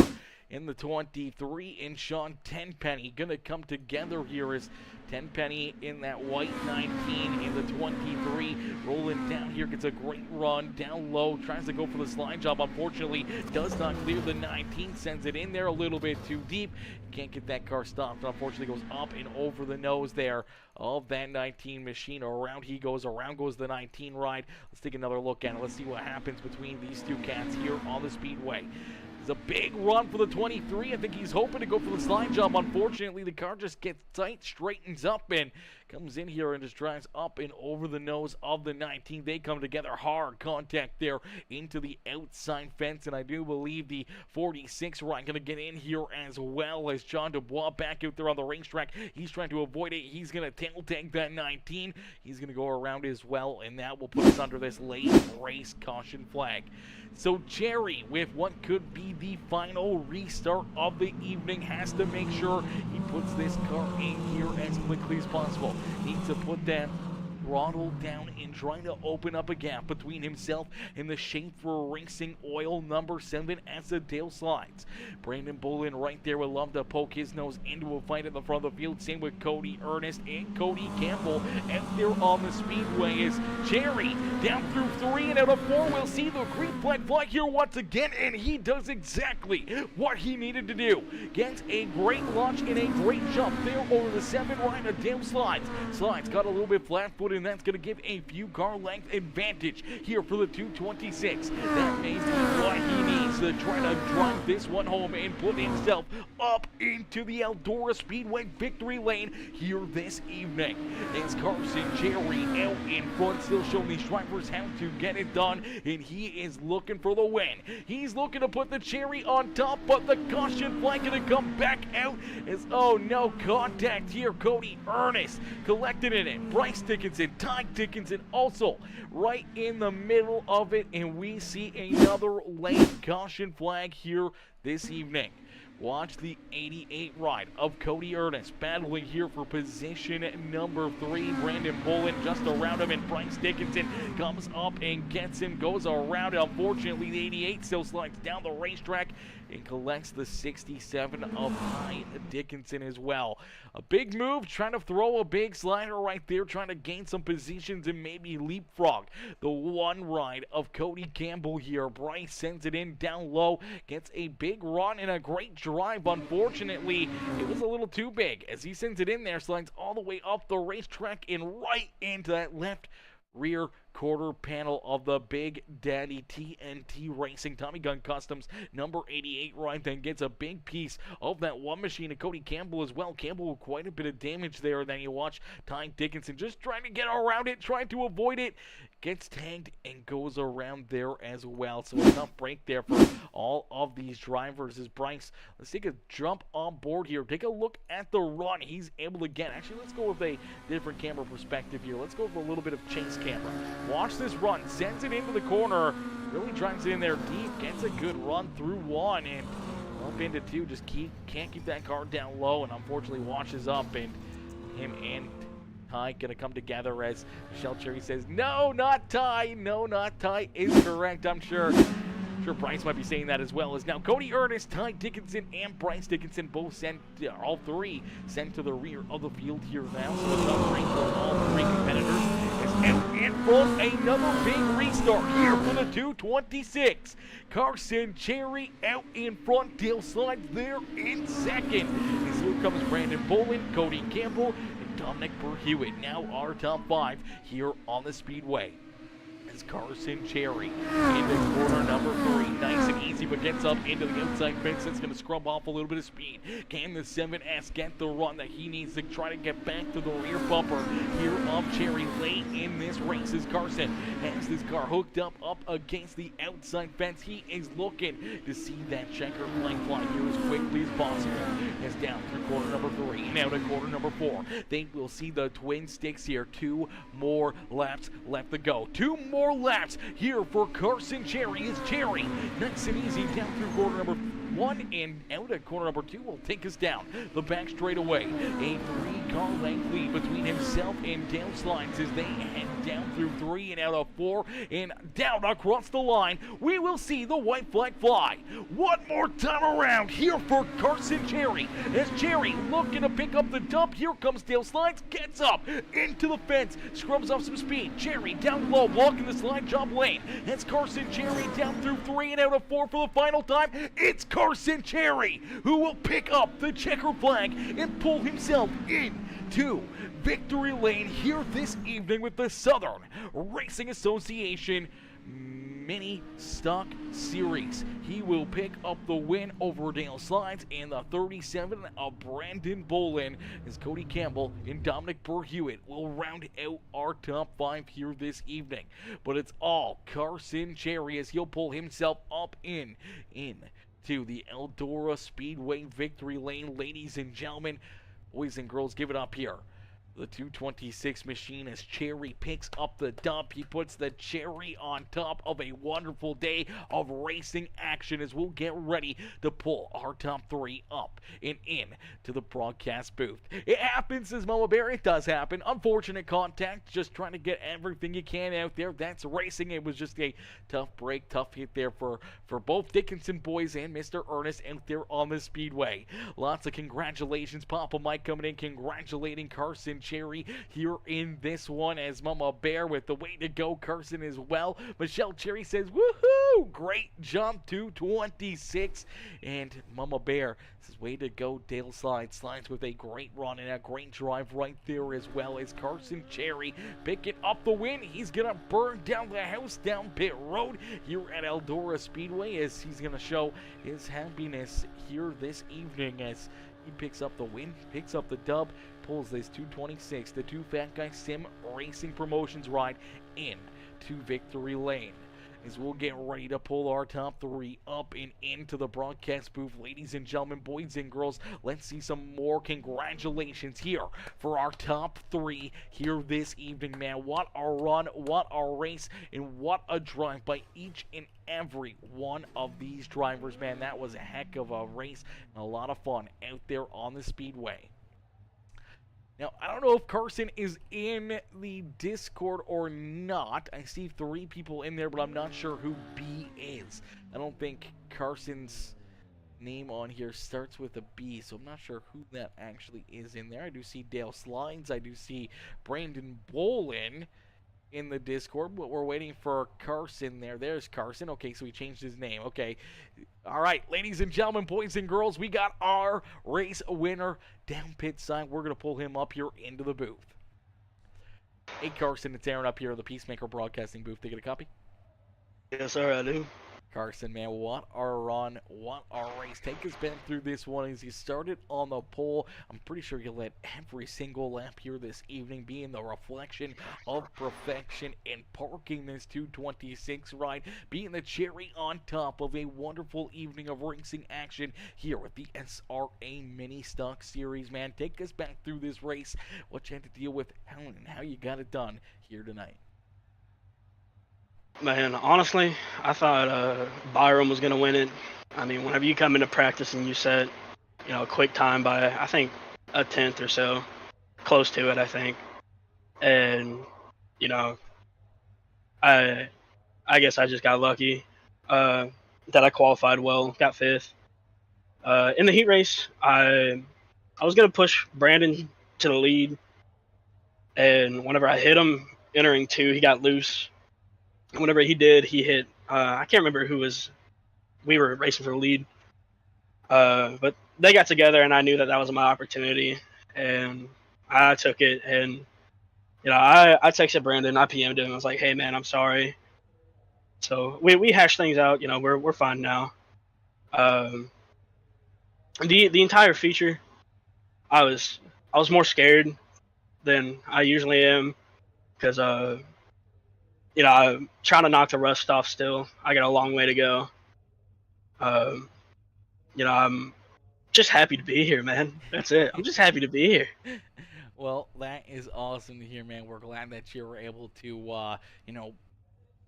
in the 23 and Sean Tenpenny gonna come together here as Tenpenny in that white 19 in the 23, rolling down here, gets a great run down low, tries to go for the slide job, unfortunately does not clear the 19, sends it in there a little bit too deep, can't get that car stopped, unfortunately goes up and over the nose there of that 19 machine. Around goes the 19 ride. Let's take another look at it. Let's see what happens between these two cats here on the speedway. It's a big run for the 23. I think he's hoping to go for the slide job. Unfortunately, the car just gets tight, straightens up, and comes in here and just drives up and over the nose of the 19. They come together, hard contact there into the outside fence, and I do believe the 46 right going to get in here as well as John Dubois back out there on the racetrack. He's trying to avoid it. He's going to tail tank that 19. He's going to go around as well, and that will put us under this late race caution flag. So Cherry, with what could be the final restart of the evening, has to make sure he puts this car in here as quickly as possible. Needs to put that throttle down and trying to open up a gap between himself and the Schaefer Racing Oil number 7 as the tail slides. Brandon Bullen right there would love to poke his nose into a fight at the front of the field. Same with Cody Ernest and Cody Campbell out there on the speedway. As Jerry down through 3 and out of 4. We'll see the green flag fly here once again, and he does exactly what he needed to do. Gets a great launch and a great jump there over the 7 right of tail slides. Slides got a little bit flat-footed, and that's going to give a few car length advantage here for the 226. That may be what he needs to try to drive this one home and put himself up into the Eldora Speedway victory lane here this evening. As Carson Jerry out in front, still showing these drivers how to get it done, and he is looking for the win. He's looking to put the cherry on top, but the caution flag going to come back out as, oh no, contact here. Cody Ernest collected in it. Bryce Dickinson, Ty Dickinson also right in the middle of it, and we see another late caution flag here this evening. Watch the 88 ride of Cody Ernest battling here for position number 3. Brandon Bullen just around him, and Bryce Dickinson comes up and gets him, goes around. Unfortunately, the 88 still slides down the racetrack and collects the 67 of Ty Dickinson as well. A big move, trying to throw a big slider right there, trying to gain some positions and maybe leapfrog the one ride of Cody Campbell here. Bryce sends it in down low, gets a big run and a great drive. Unfortunately, it was a little too big as he sends it in there, slides all the way up the racetrack and right into that left rear quarter panel of the Big Daddy TNT Racing Tommy Gun Customs number 88 right, then gets a big piece of that one machine, and Cody Campbell as well. Campbell with quite a bit of damage there. Then you watch Ty Dickinson just trying to get around it, trying to avoid it, gets tagged and goes around there as well. So a tough break there for all of these drivers. As Bryce, let's take a jump on board here. Take a look at the run he's able to get. Actually, let's go with a different camera perspective here. Let's go with a little bit of chase camera. Watch this run, sends it into the corner, really drives it in there deep, gets a good run through 1 and up into 2, just can't keep that car down low, and unfortunately washes up, and him and Ty gonna come together as Michelle Cherry says, no, not Ty, no, not Ty is correct. I'm sure Bryce might be saying that as well. As now Cody Ernest, Ty Dickinson, and Bryce Dickinson both sent, all 3 sent to the rear of the field here now. So it's a break for all 3 competitors. And from another big restart here for the 226. Carson Cherry out in front, tail slides there in second. As here comes Brandon Bullen, Cody Campbell, and Dominic Berhewitt. Now our top 5 here on the Speedway. As Carson Cherry into corner number 3, nice and easy, but gets up into the outside fence. That's going to scrub off a little bit of speed. Can the 7S get the run that he needs to try to get back to the rear bumper here of Cherry late in this race? As Carson has this car hooked up against the outside fence. He is looking to see that checker flag fly here as quickly as possible. As down through corner number 3 and out of corner number 4. They will see the twin sticks here. 2 more laps left to go. 2 more laps here for Carson Cherry. Is Cherry nice and easy down through corner number 1 and out at corner number 2 will take us down the back straightaway. A 3-car length lead between himself and Dale Slides as they head down through 3 and out of 4 and down across the line. We will see the white flag fly one more time around here for Carson Cherry. As Cherry looking to pick up the dump, here comes Dale Slides, gets up into the fence, scrubs off some speed. Cherry down low, blocking the slide job lane. That's Carson Cherry down through 3 and out of 4 for the final time. It's Carson Cherry who will pick up the checker flag and pull himself into victory lane here this evening with the Southern Racing Association Mini Stock Series. He will pick up the win over Dale Slides and the 37 of Brandon Bullen as Cody Campbell and Dominic Berhewitt will round out our top 5 here this evening. But it's all Carson Cherry as he'll pull himself up to the Eldora Speedway victory lane. Ladies and gentlemen, boys and girls, give it up here. The 226 machine as Cherry picks up the dump. He puts the cherry on top of a wonderful day of racing action as we'll get ready to pull our top 3 up and in to the broadcast booth. It happens, says Mama Bear. It does happen. Unfortunate contact. Just trying to get everything you can out there. That's racing. It was just a tough break, tough hit there for both Dickinson boys and Mr. Ernest out there on the speedway. Lots of congratulations. Papa Mike coming in congratulating Carson Cherry here in this one as Mama Bear with the way to go. Carson as well. Michelle Cherry says, woohoo! Great jump to 26. And Mama Bear says, way to go, Dale Slides with a great run and a great drive right there as well as Carson Cherry picking up the win. He's going to burn down the house down pit road here at Eldora Speedway as he's going to show his happiness here this evening as he picks up the win, picks up the dub, pulls this 226, the Two Fat Guy Sim Racing Promotions ride in to victory lane. As we'll get ready to pull our top 3 up and into the broadcast booth. Ladies and gentlemen, boys and girls, let's see some more congratulations here for our top 3 here this evening, man. What a run, what a race, and what a drive by each and every one of these drivers, man. That was a heck of a race and a lot of fun out there on the speedway. Now, I don't know if Carson is in the Discord or not. I see 3 people in there, but I'm not sure who B is. I don't think Carson's name on here starts with a B, so I'm not sure who that actually is in there. I do see Dale Slides. I do see Brandon Bolin in the Discord, but we're waiting for Carson there. There's Carson. Okay, so he changed his name. Okay. All right, ladies and gentlemen, boys and girls, we got our race winner down pit side. We're going to pull him up here into the booth. Hey, Carson, it's Aaron up here in the PeaceMaker broadcasting booth. Take a copy? Yes, sir, I do. Carson, man, what a run, what a race. Take us back through this one as you started on the pole. I'm pretty sure you'll let every single lap here this evening be in the reflection of perfection and parking this 226 ride, being the cherry on top of a wonderful evening of racing action here with the SRA Mini Stock Series, man. Take us back through this race, what you had to deal with, how you got it done here tonight. Man, honestly, I thought Byram was going to win it. I mean, whenever you come into practice and you set, a quick time by, I think, a 10th or so, close to it, I think. And, I guess I just got lucky that I qualified well, got 5th. In the heat race, I was going to push Brandon to the lead. And whenever I hit him entering 2, he got loose. Whenever he did, he hit, I can't remember we were racing for the lead. But they got together and I knew that was my opportunity and I took it. And, I texted Brandon, I PM'd him. I was like, hey man, I'm sorry. So we hashed things out, we're fine now. The entire feature, I was more scared than I usually am because, I'm trying to knock the rust off still. I got a long way to go. I'm just happy to be here, man. That's it. I'm just happy to be here. Well, that is awesome to hear, man. We're glad that you were able to,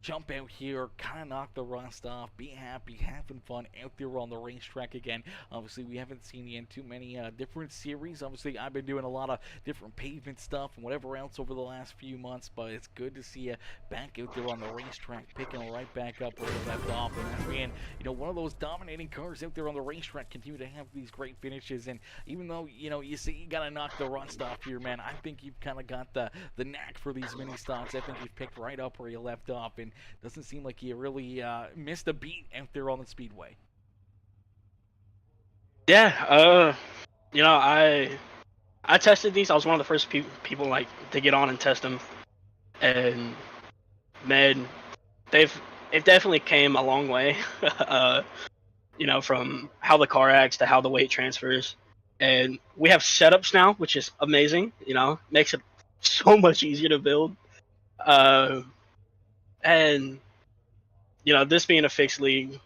jump out here, kind of knock the rust off, be happy, having fun out there on the racetrack again. Obviously, we haven't seen you in too many different series. Obviously, I've been doing a lot of different pavement stuff and whatever else over the last few months, but it's good to see you back out there on the racetrack, picking right back up where you left off, and being, one of those dominating cars out there on the racetrack, continue to have these great finishes. And even though, you see you got to knock the rust off here, man, I think you've kind of got the knack for these mini stocks. I think you've picked right up where you left off, and doesn't seem like you really missed a beat out there on the speedway. Yeah, I tested these. I was one of the first people to get on and test them, and man, it definitely came a long way. From how the car acts to how the weight transfers, and we have setups now, which is amazing. Makes it so much easier to build. And this being a fixed league,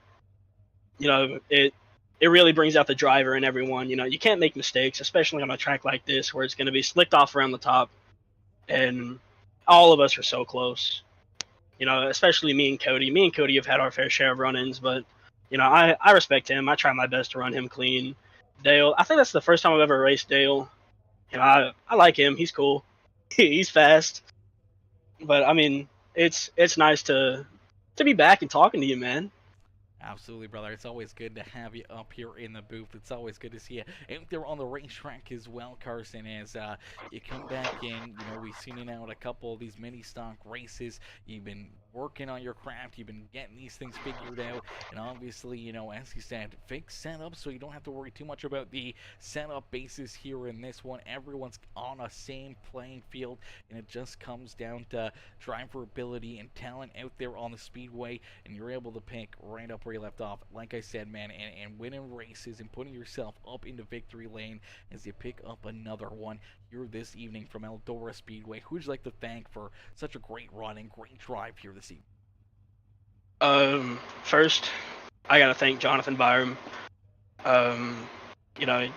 it it really brings out the driver in everyone. You know, you can't make mistakes, especially on a track like this where it's going to be slicked off around the top, and all of us are so close. You know, especially me and Cody. Me and Cody have had our fair share of run-ins, but you know, I respect him. I try my best to run him clean. Dale, I think that's the first time I've ever raced Dale. You know, I like him. He's cool. He's fast. But I mean, it's nice to be back and talking to you, man. Absolutely, brother. It's always good to have you up here in the booth. It's always good to see you out there on the racetrack as well, Carson. As you come back in, you know, we've seen you now at a couple of these mini stock races. You've been working on your craft. You've been getting these things figured out. And obviously, you know, as you said, fixed setup, so you don't have to worry too much about the setup basis here in this one. Everyone's on a same playing field, and it just comes down to driver ability and talent out there on the speedway, and you're able to pick right up where you left off, like I said, man, and winning races and putting yourself up into victory lane as you pick up another one here this evening from Eldora Speedway. Who would you like to thank for such a great run and great drive here this evening? First, I gotta thank Jonathan Byram. You know,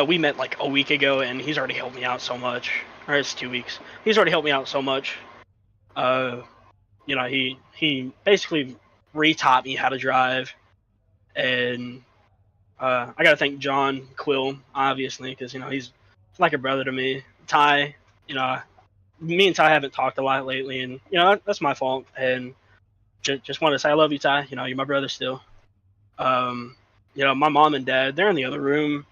we met like a week ago, and he's already helped me out so much. Or it's 2 weeks. He's already helped me out so much. You know, he basically re-taught me how to drive, and I gotta thank John Quill, obviously, because you know he's like a brother to me. Ty, you know, me and Ty haven't talked a lot lately, and you know that's my fault. And just want to say I love you, Ty. You know, you're my brother still. You know, my mom and dad, they're in the other room,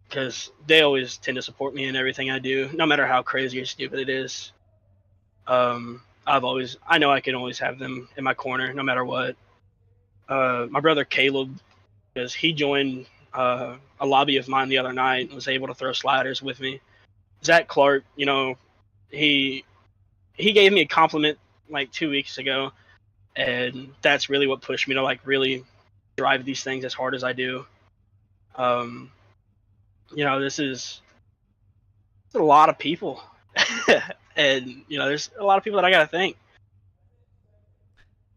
because they always tend to support me in everything I do, no matter how crazy or stupid it is. I know I can always have them in my corner, no matter what. My brother Caleb, because he joined a lobby of mine the other night and was able to throw sliders with me. Zach Clark, you know, he gave me a compliment like 2 weeks ago, and that's really what pushed me to like really drive these things as hard as I do. You know, this is a lot of people, and you know, there's a lot of people that I gotta thank.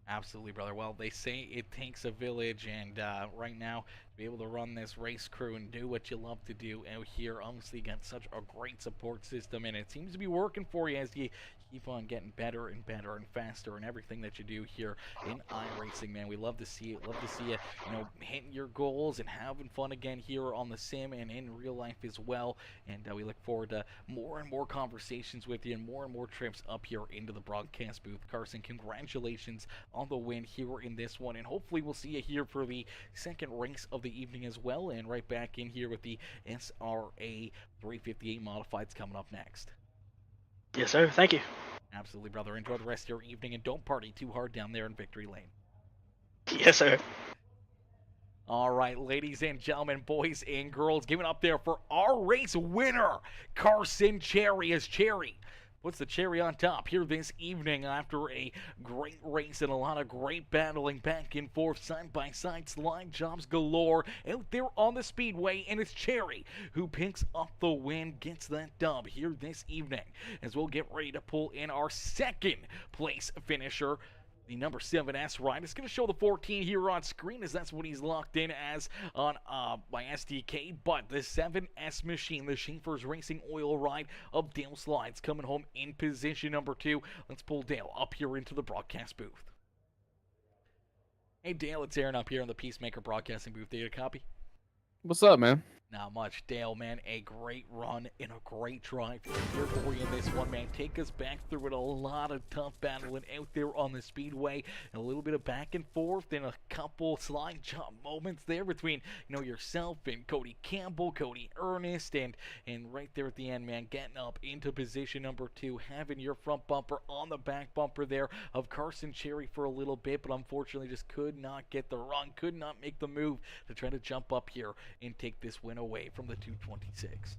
Absolutely, brother. Well, they say it takes a village, and right now, to be able to run this race crew and do what you love to do out here, obviously, you got such a great support system, and it seems to be working for you as you keep on getting better and better and faster in everything that you do here in iRacing, man. We love to see it. Love to see you, you know, hitting your goals and having fun again here on the sim and in real life as well. And we look forward to more and more conversations with you and more trips up here into the broadcast booth. Carson, congratulations on the win here in this one, and hopefully we'll see you here for the second race of the evening as well, and right back in here with the SRA 358 Modifieds coming up next. Yes, sir. Thank you. Absolutely, brother. Enjoy the rest of your evening, and don't party too hard down there in Victory Lane. Yes, sir. All right, ladies and gentlemen, boys and girls, giving up there for our race winner, Carson Cherry, as Cherry puts the cherry on top here this evening after a great race and a lot of great battling back and forth, side-by-side slide jobs galore out there on the speedway, and it's Cherry who picks up the win, gets that dub here this evening, as we'll get ready to pull in our second place finisher, the number 7S ride. It's going to show the 14 here on screen, as that's what he's locked in as on my SDK. But the 7S machine, the Schaefer's Racing Oil ride of Dale Slides, coming home in position number 2. Let's pull Dale up here into the broadcast booth. Hey Dale, it's Aaron up here in the PeaceMaker broadcasting booth. Do you get a copy? What's up, man? Not much. Dale, man, a great run and a great drive here for you in this one, man. Take us back through it. A lot of tough battling out there on the speedway, and a little bit of back and forth, and a couple slide jump moments there between, you know, yourself and Cody Campbell, Cody Ernest, and right there at the end, man, getting up into position number 2, having your front bumper on the back bumper there of Carson Cherry for a little bit, but unfortunately just could not get the run, could not make the move to try to jump up here and take this win away from the 226.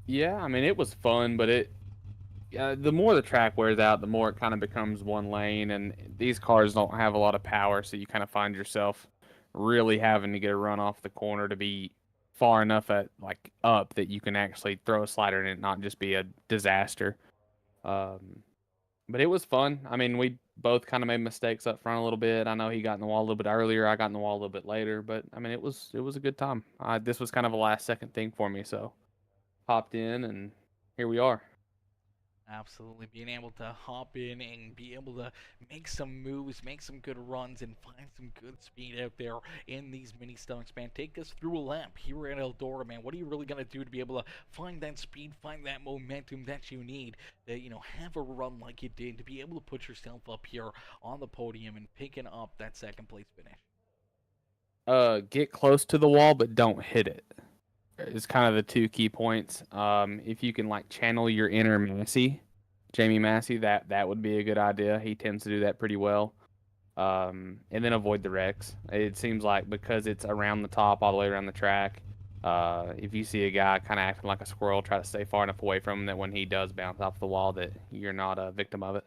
Yeah, I mean, it was fun, but the more the track wears out, the more it kind of becomes one lane, and these cars don't have a lot of power, so you kind of find yourself really having to get a run off the corner to be far enough up that you can actually throw a slider in it, not just be a disaster. But it was fun. I mean, we both kind of made mistakes up front a little bit. I know he got in the wall a little bit earlier. I got in the wall a little bit later, but I mean, it was a good time. This was kind of a last second thing for me, so hopped in and here we are. Absolutely, being able to hop in and be able to make some moves, make some good runs, and find some good speed out there in these mini stunts, man. Take us through a lap here at Eldora, man. What are you really gonna do to be able to find that speed, find that momentum that you need to, have a run like you did to be able to put yourself up here on the podium and picking up that second place finish? Get close to the wall, but don't hit it. Is kind of the two key points. If you can like channel your inner Massey, Jamie Massey, that would be a good idea. He tends to do that pretty well. And then avoid the wrecks. It seems like because it's around the top, all the way around the track. If you see a guy kind of acting like a squirrel, try to stay far enough away from him that when he does bounce off the wall, that you're not a victim of it.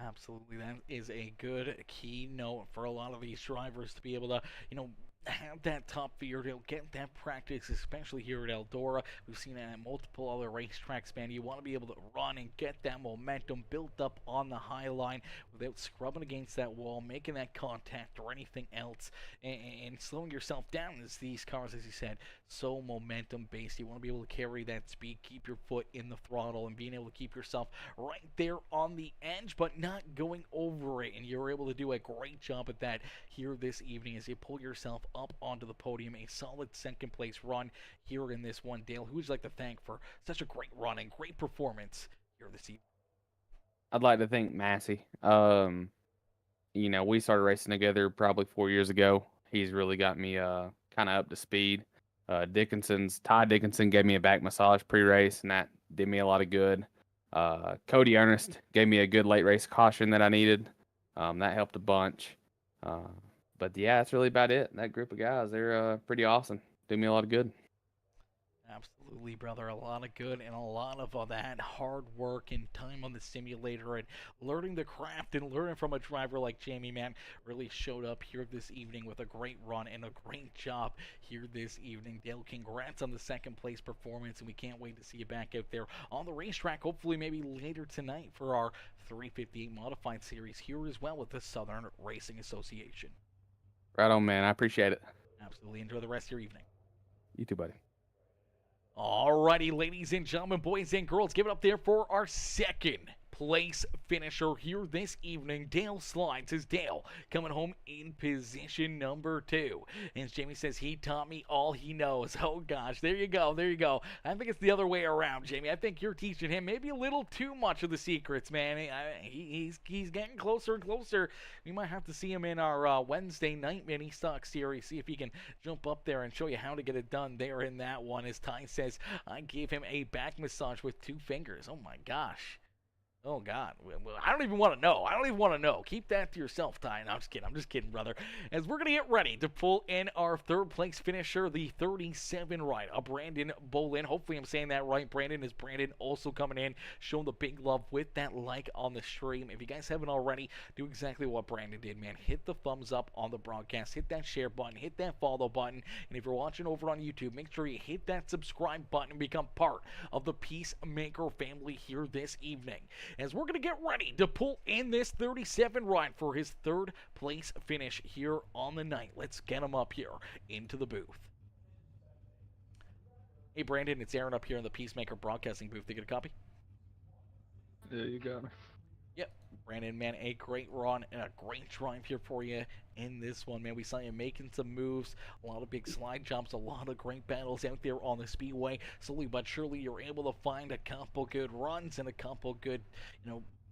Absolutely, that is a good key note for a lot of these drivers to be able to, have that top fear to get that practice, especially here at Eldora. We've seen it at multiple other racetracks, man. You want to be able to run and get that momentum built up on the high line without scrubbing against that wall, making that contact or anything else, and slowing yourself down as these cars, as you said, so momentum based. You want to be able to carry that speed, keep your foot in the throttle, and being able to keep yourself right there on the edge, but not going over it. And you're able to do a great job at that here this evening as you pull yourself up onto the podium. A solid second place run here in this one. Dale, who would you like to thank for such a great run and great performance here this evening? I'd like to thank Massey. We started racing together probably 4 years ago. He's really got me kind of up to speed. Ty Dickinson gave me a back massage pre-race, and that did me a lot of good. Cody Ernest gave me a good late race caution that I needed. That helped a bunch. But yeah, that's really about it. That group of guys, they're pretty awesome. Do me a lot of good. Absolutely, brother. A lot of good and a lot of that hard work and time on the simulator and learning the craft and learning from a driver like Jamie, man, really showed up here this evening with a great run and a great job here this evening. Dale, congrats on the second place performance, and we can't wait to see you back out there on the racetrack, hopefully maybe later tonight for our 358 Modified Series here as well with the Southern Racing Association. Right on, man. I appreciate it. Absolutely. Enjoy the rest of your evening. You too, buddy. Alrighty, ladies and gentlemen, boys and girls, give it up there for our second place finisher here this evening. Dale Slides is Dale coming home in position number 2. And as Jamie says, he taught me all he knows. Oh gosh, there you go, there you go. I think it's the other way around, Jamie. I think you're teaching him maybe a little too much of the secrets, man. He's getting closer and closer. We might have to see him in our Wednesday night mini stock series, see if he can jump up there and show you how to get it done there in that one. As Ty says, I gave him a back massage with 2 fingers. Oh my gosh. Oh, God. Well, I don't even want to know. I don't even want to know. Keep that to yourself, Ty. No, I'm just kidding. I'm just kidding, brother. As we're going to get ready to pull in our third place finisher, the 37 ride, Brandon Bolin. Hopefully I'm saying that right. Brandon is Brandon also coming in, showing the big love with that like on the stream. If you guys haven't already, do exactly what Brandon did, man. Hit the thumbs up on the broadcast. Hit that share button. Hit that follow button. And if you're watching over on YouTube, make sure you hit that subscribe button and become part of the PeaceMaker family here this evening, as we're going to get ready to pull in this 37 ride for his third place finish here on the night. Let's get him up here into the booth. Hey, Brandon, it's Aaron up here in the PeaceMaker broadcasting booth. You get a copy? Yeah, you got me. Yep. Brandon, man, a great run and a great drive here for you in this one, man. We saw you making some moves, a lot of big slide jumps, a lot of great battles out there on the speedway. Slowly but surely, you're able to find a couple good runs and a couple good,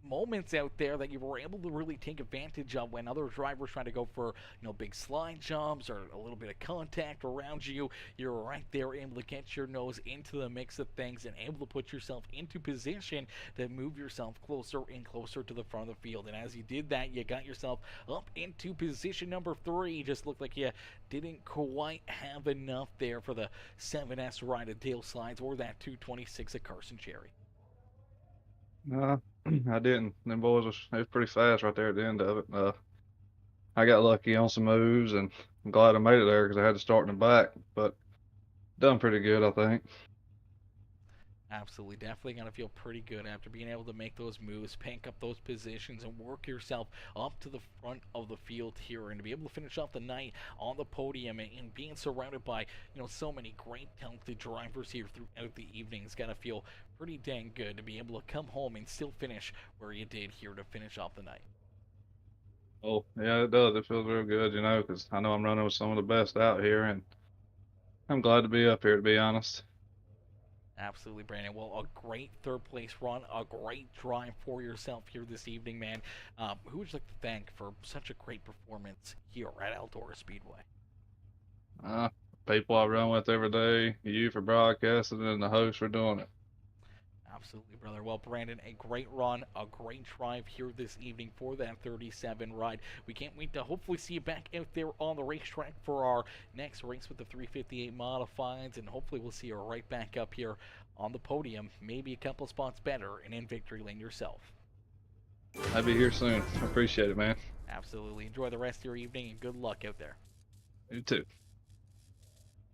moments out there that you were able to really take advantage of when other drivers trying to go for big slide jumps or a little bit of contact around you. You're right there able to get your nose into the mix of things and able to put yourself into position to move yourself closer and closer to the front of the field. And as you did that, you got yourself up into position number 3. Just looked like you didn't quite have enough there for the 7S ride of Dale Slides or that 226 of Carson Cherry. No, I didn't. Them boys it was pretty fast right there at the end of it. I got lucky on some moves, and I'm glad I made it there because I had to start in the back, but done pretty good, I think. Absolutely, definitely gonna feel pretty good after being able to make those moves, pick up those positions, and work yourself up to the front of the field here, and to be able to finish off the night on the podium and being surrounded by so many great talented drivers here throughout the evening. It's gotta feel pretty dang good to be able to come home and still finish where you did here to finish off the night. Oh, yeah, it does. It feels real good, because I know I'm running with some of the best out here, and I'm glad to be up here, to be honest. Absolutely, Brandon. Well, a great third place run, a great drive for yourself here this evening, man. Who would you like to thank for such a great performance here at Eldora Speedway? People I run with every day, you for broadcasting, and the host for doing it. Absolutely, brother. Well, Brandon, a great run, a great drive here this evening for that 37 ride. We can't wait to hopefully see you back out there on the racetrack for our next race with the 358 Modifieds, and hopefully we'll see you right back up here on the podium, maybe a couple spots better, and in victory lane yourself. I'll be here soon. I appreciate it, man. Absolutely. Enjoy the rest of your evening, and good luck out there. You too.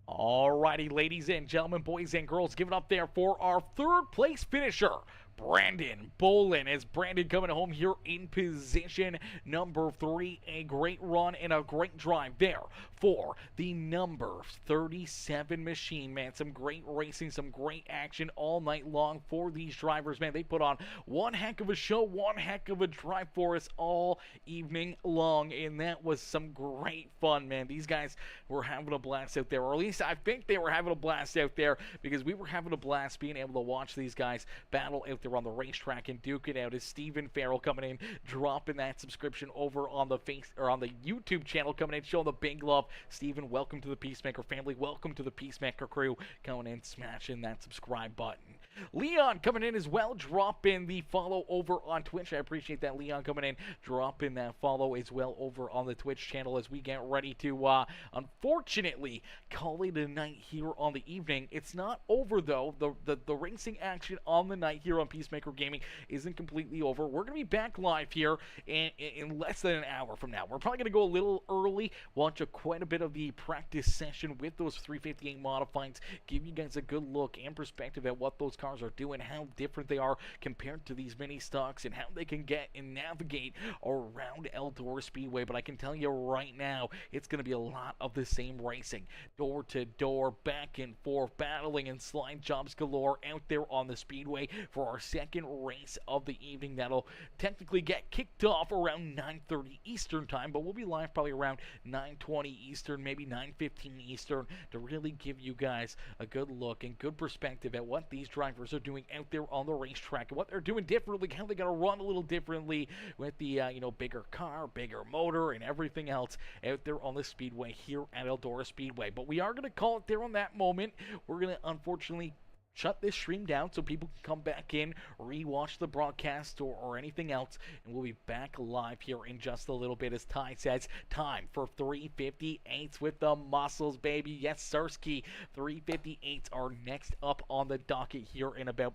Alrighty, ladies and gentlemen, boys and girls, give it up there for our third place finisher, Brandon Bolin. As Brandon coming home here in position number 3. A great run and a great drive there for the number 37 machine, man. Some great racing, some great action all night long for these drivers, man. They put on one heck of a show, one heck of a drive for us all evening long, and that was some great fun, man. These guys were having a blast out there, or at least I think they were having a blast out there, because we were having a blast being able to watch these guys battle out there on the racetrack and duke it out. As Stephen Farrell coming in, dropping that subscription over on the on the YouTube channel, coming in, showing the big love. Stephen, welcome to the PeaceMaker family. Welcome to the PeaceMaker crew. Coming in, smashing that subscribe button. Leon coming in as well, dropping the follow over on Twitch. I appreciate that, Leon, coming in, dropping that follow as well over on the Twitch channel as we get ready to, unfortunately, call it a night here on the evening. It's not over, though. The racing action on the night here on PeaceMaker Gaming isn't completely over. We're going to be back live here in less than an hour from now. We're probably going to go a little early, watch quite a bit of the practice session with those 358 Modifieds, give you guys a good look and perspective at what those cars are doing, how different they are compared to these mini stocks, and how they can get and navigate around Eldora Speedway. But I can tell you right now, it's going to be a lot of the same racing. Door to door, back and forth, battling and slide jobs galore out there on the Speedway for our second race of the evening. That'll technically get kicked off around 9:30 Eastern time, but we'll be live probably around 9:20 Eastern, maybe 9:15 Eastern, to really give you guys a good look and good perspective at what these drivers are doing out there on the racetrack, and what they're doing differently, how they're going to run a little differently with the bigger car, bigger motor, and everything else out there on the Speedway here at Eldora Speedway. But we are going to call it there on that moment. We're going to unfortunately shut this stream down so people can come back in, rewatch the broadcast or anything else, and we'll be back live here in just a little bit. As Ty says, time for 358s with the muscles, baby. Yes, Sirski. 358s are next up on the docket here in about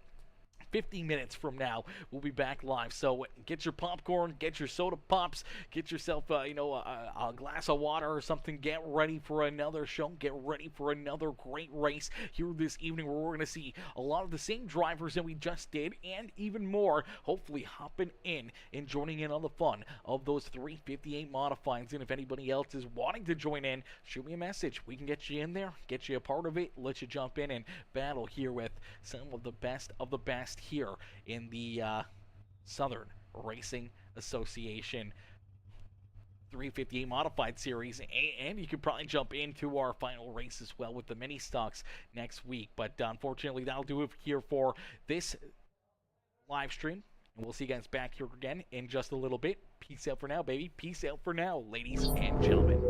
50 minutes from now. We'll be back live, so get your popcorn, get your soda pops, get yourself a glass of water or something. Get ready for another show, get ready for another great race here this evening, where we're going to see a lot of the same drivers that we just did, and even more, hopefully hopping in and joining in on the fun of those 358 Modifieds. And if anybody else is wanting to join in, shoot me a message. We can get you in there, get you a part of it, let you jump in and battle here with some of the best here in the Southern Racing Association 358 Modified Series, and you could probably jump into our final race as well with the mini stocks next week. But unfortunately, that'll do it here for this live stream, and we'll see you guys back here again in just a little bit. Peace out for now, baby. Peace out for now, ladies and gentlemen.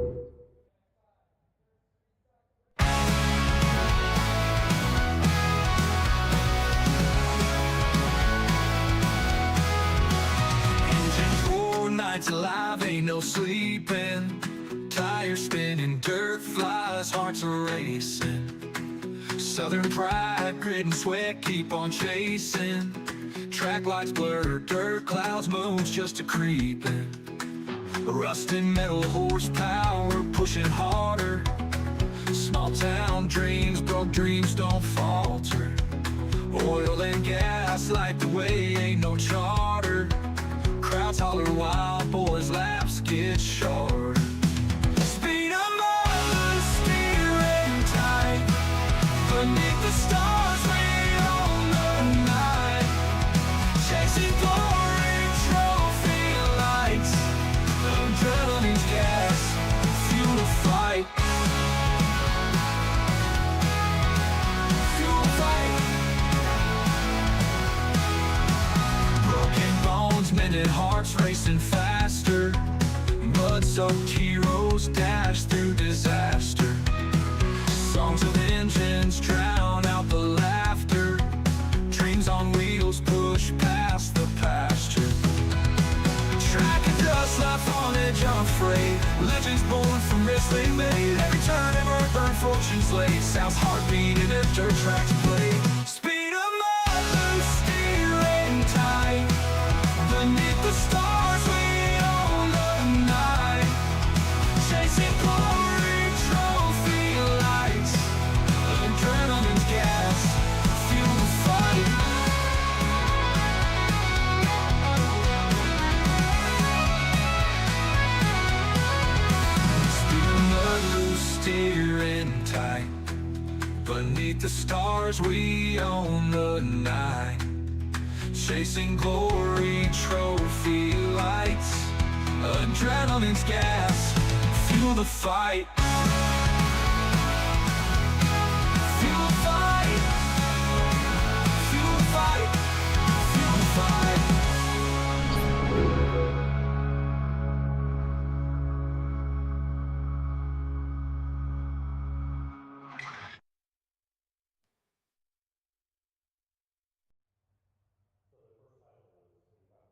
Nights alive, ain't no sleeping. Tires spinning, dirt flies, hearts are racing. Southern pride, grit and sweat, keep on chasing. Track lights blur, dirt clouds, moons just a creeping. Rusted metal horsepower, pushing harder. Small town dreams, broke dreams don't falter. Oil and gas light the way, ain't no charter. Crowds holler while boys' laps get shorter. Speed 'em up, steering tight. Beneath the stars we own the night. Chasing glory, trophy lights. Adrenaline's gas, fuel to fight. Fuel to fight. Broken bones, mended hearts racing faster. Mud-soaked heroes dash through disaster. Songs of engines drown out the laughter. Dreams on wheels push past the pasture. Track and dust left on edge unafraid. Legends born from risks they made. Every turn, every burn, fortune's laid. South's heartbeat in a dirt track to play. Speed 'em up, steering tight. Beneath the stars we own the night. Chasing glory, trophy lights. Adrenaline's gas, fuel to fight. Speeding loose, steering tight. Beneath the stars we own the night. Chasing glory, trophy lights. Adrenaline's gas, fuel the fight.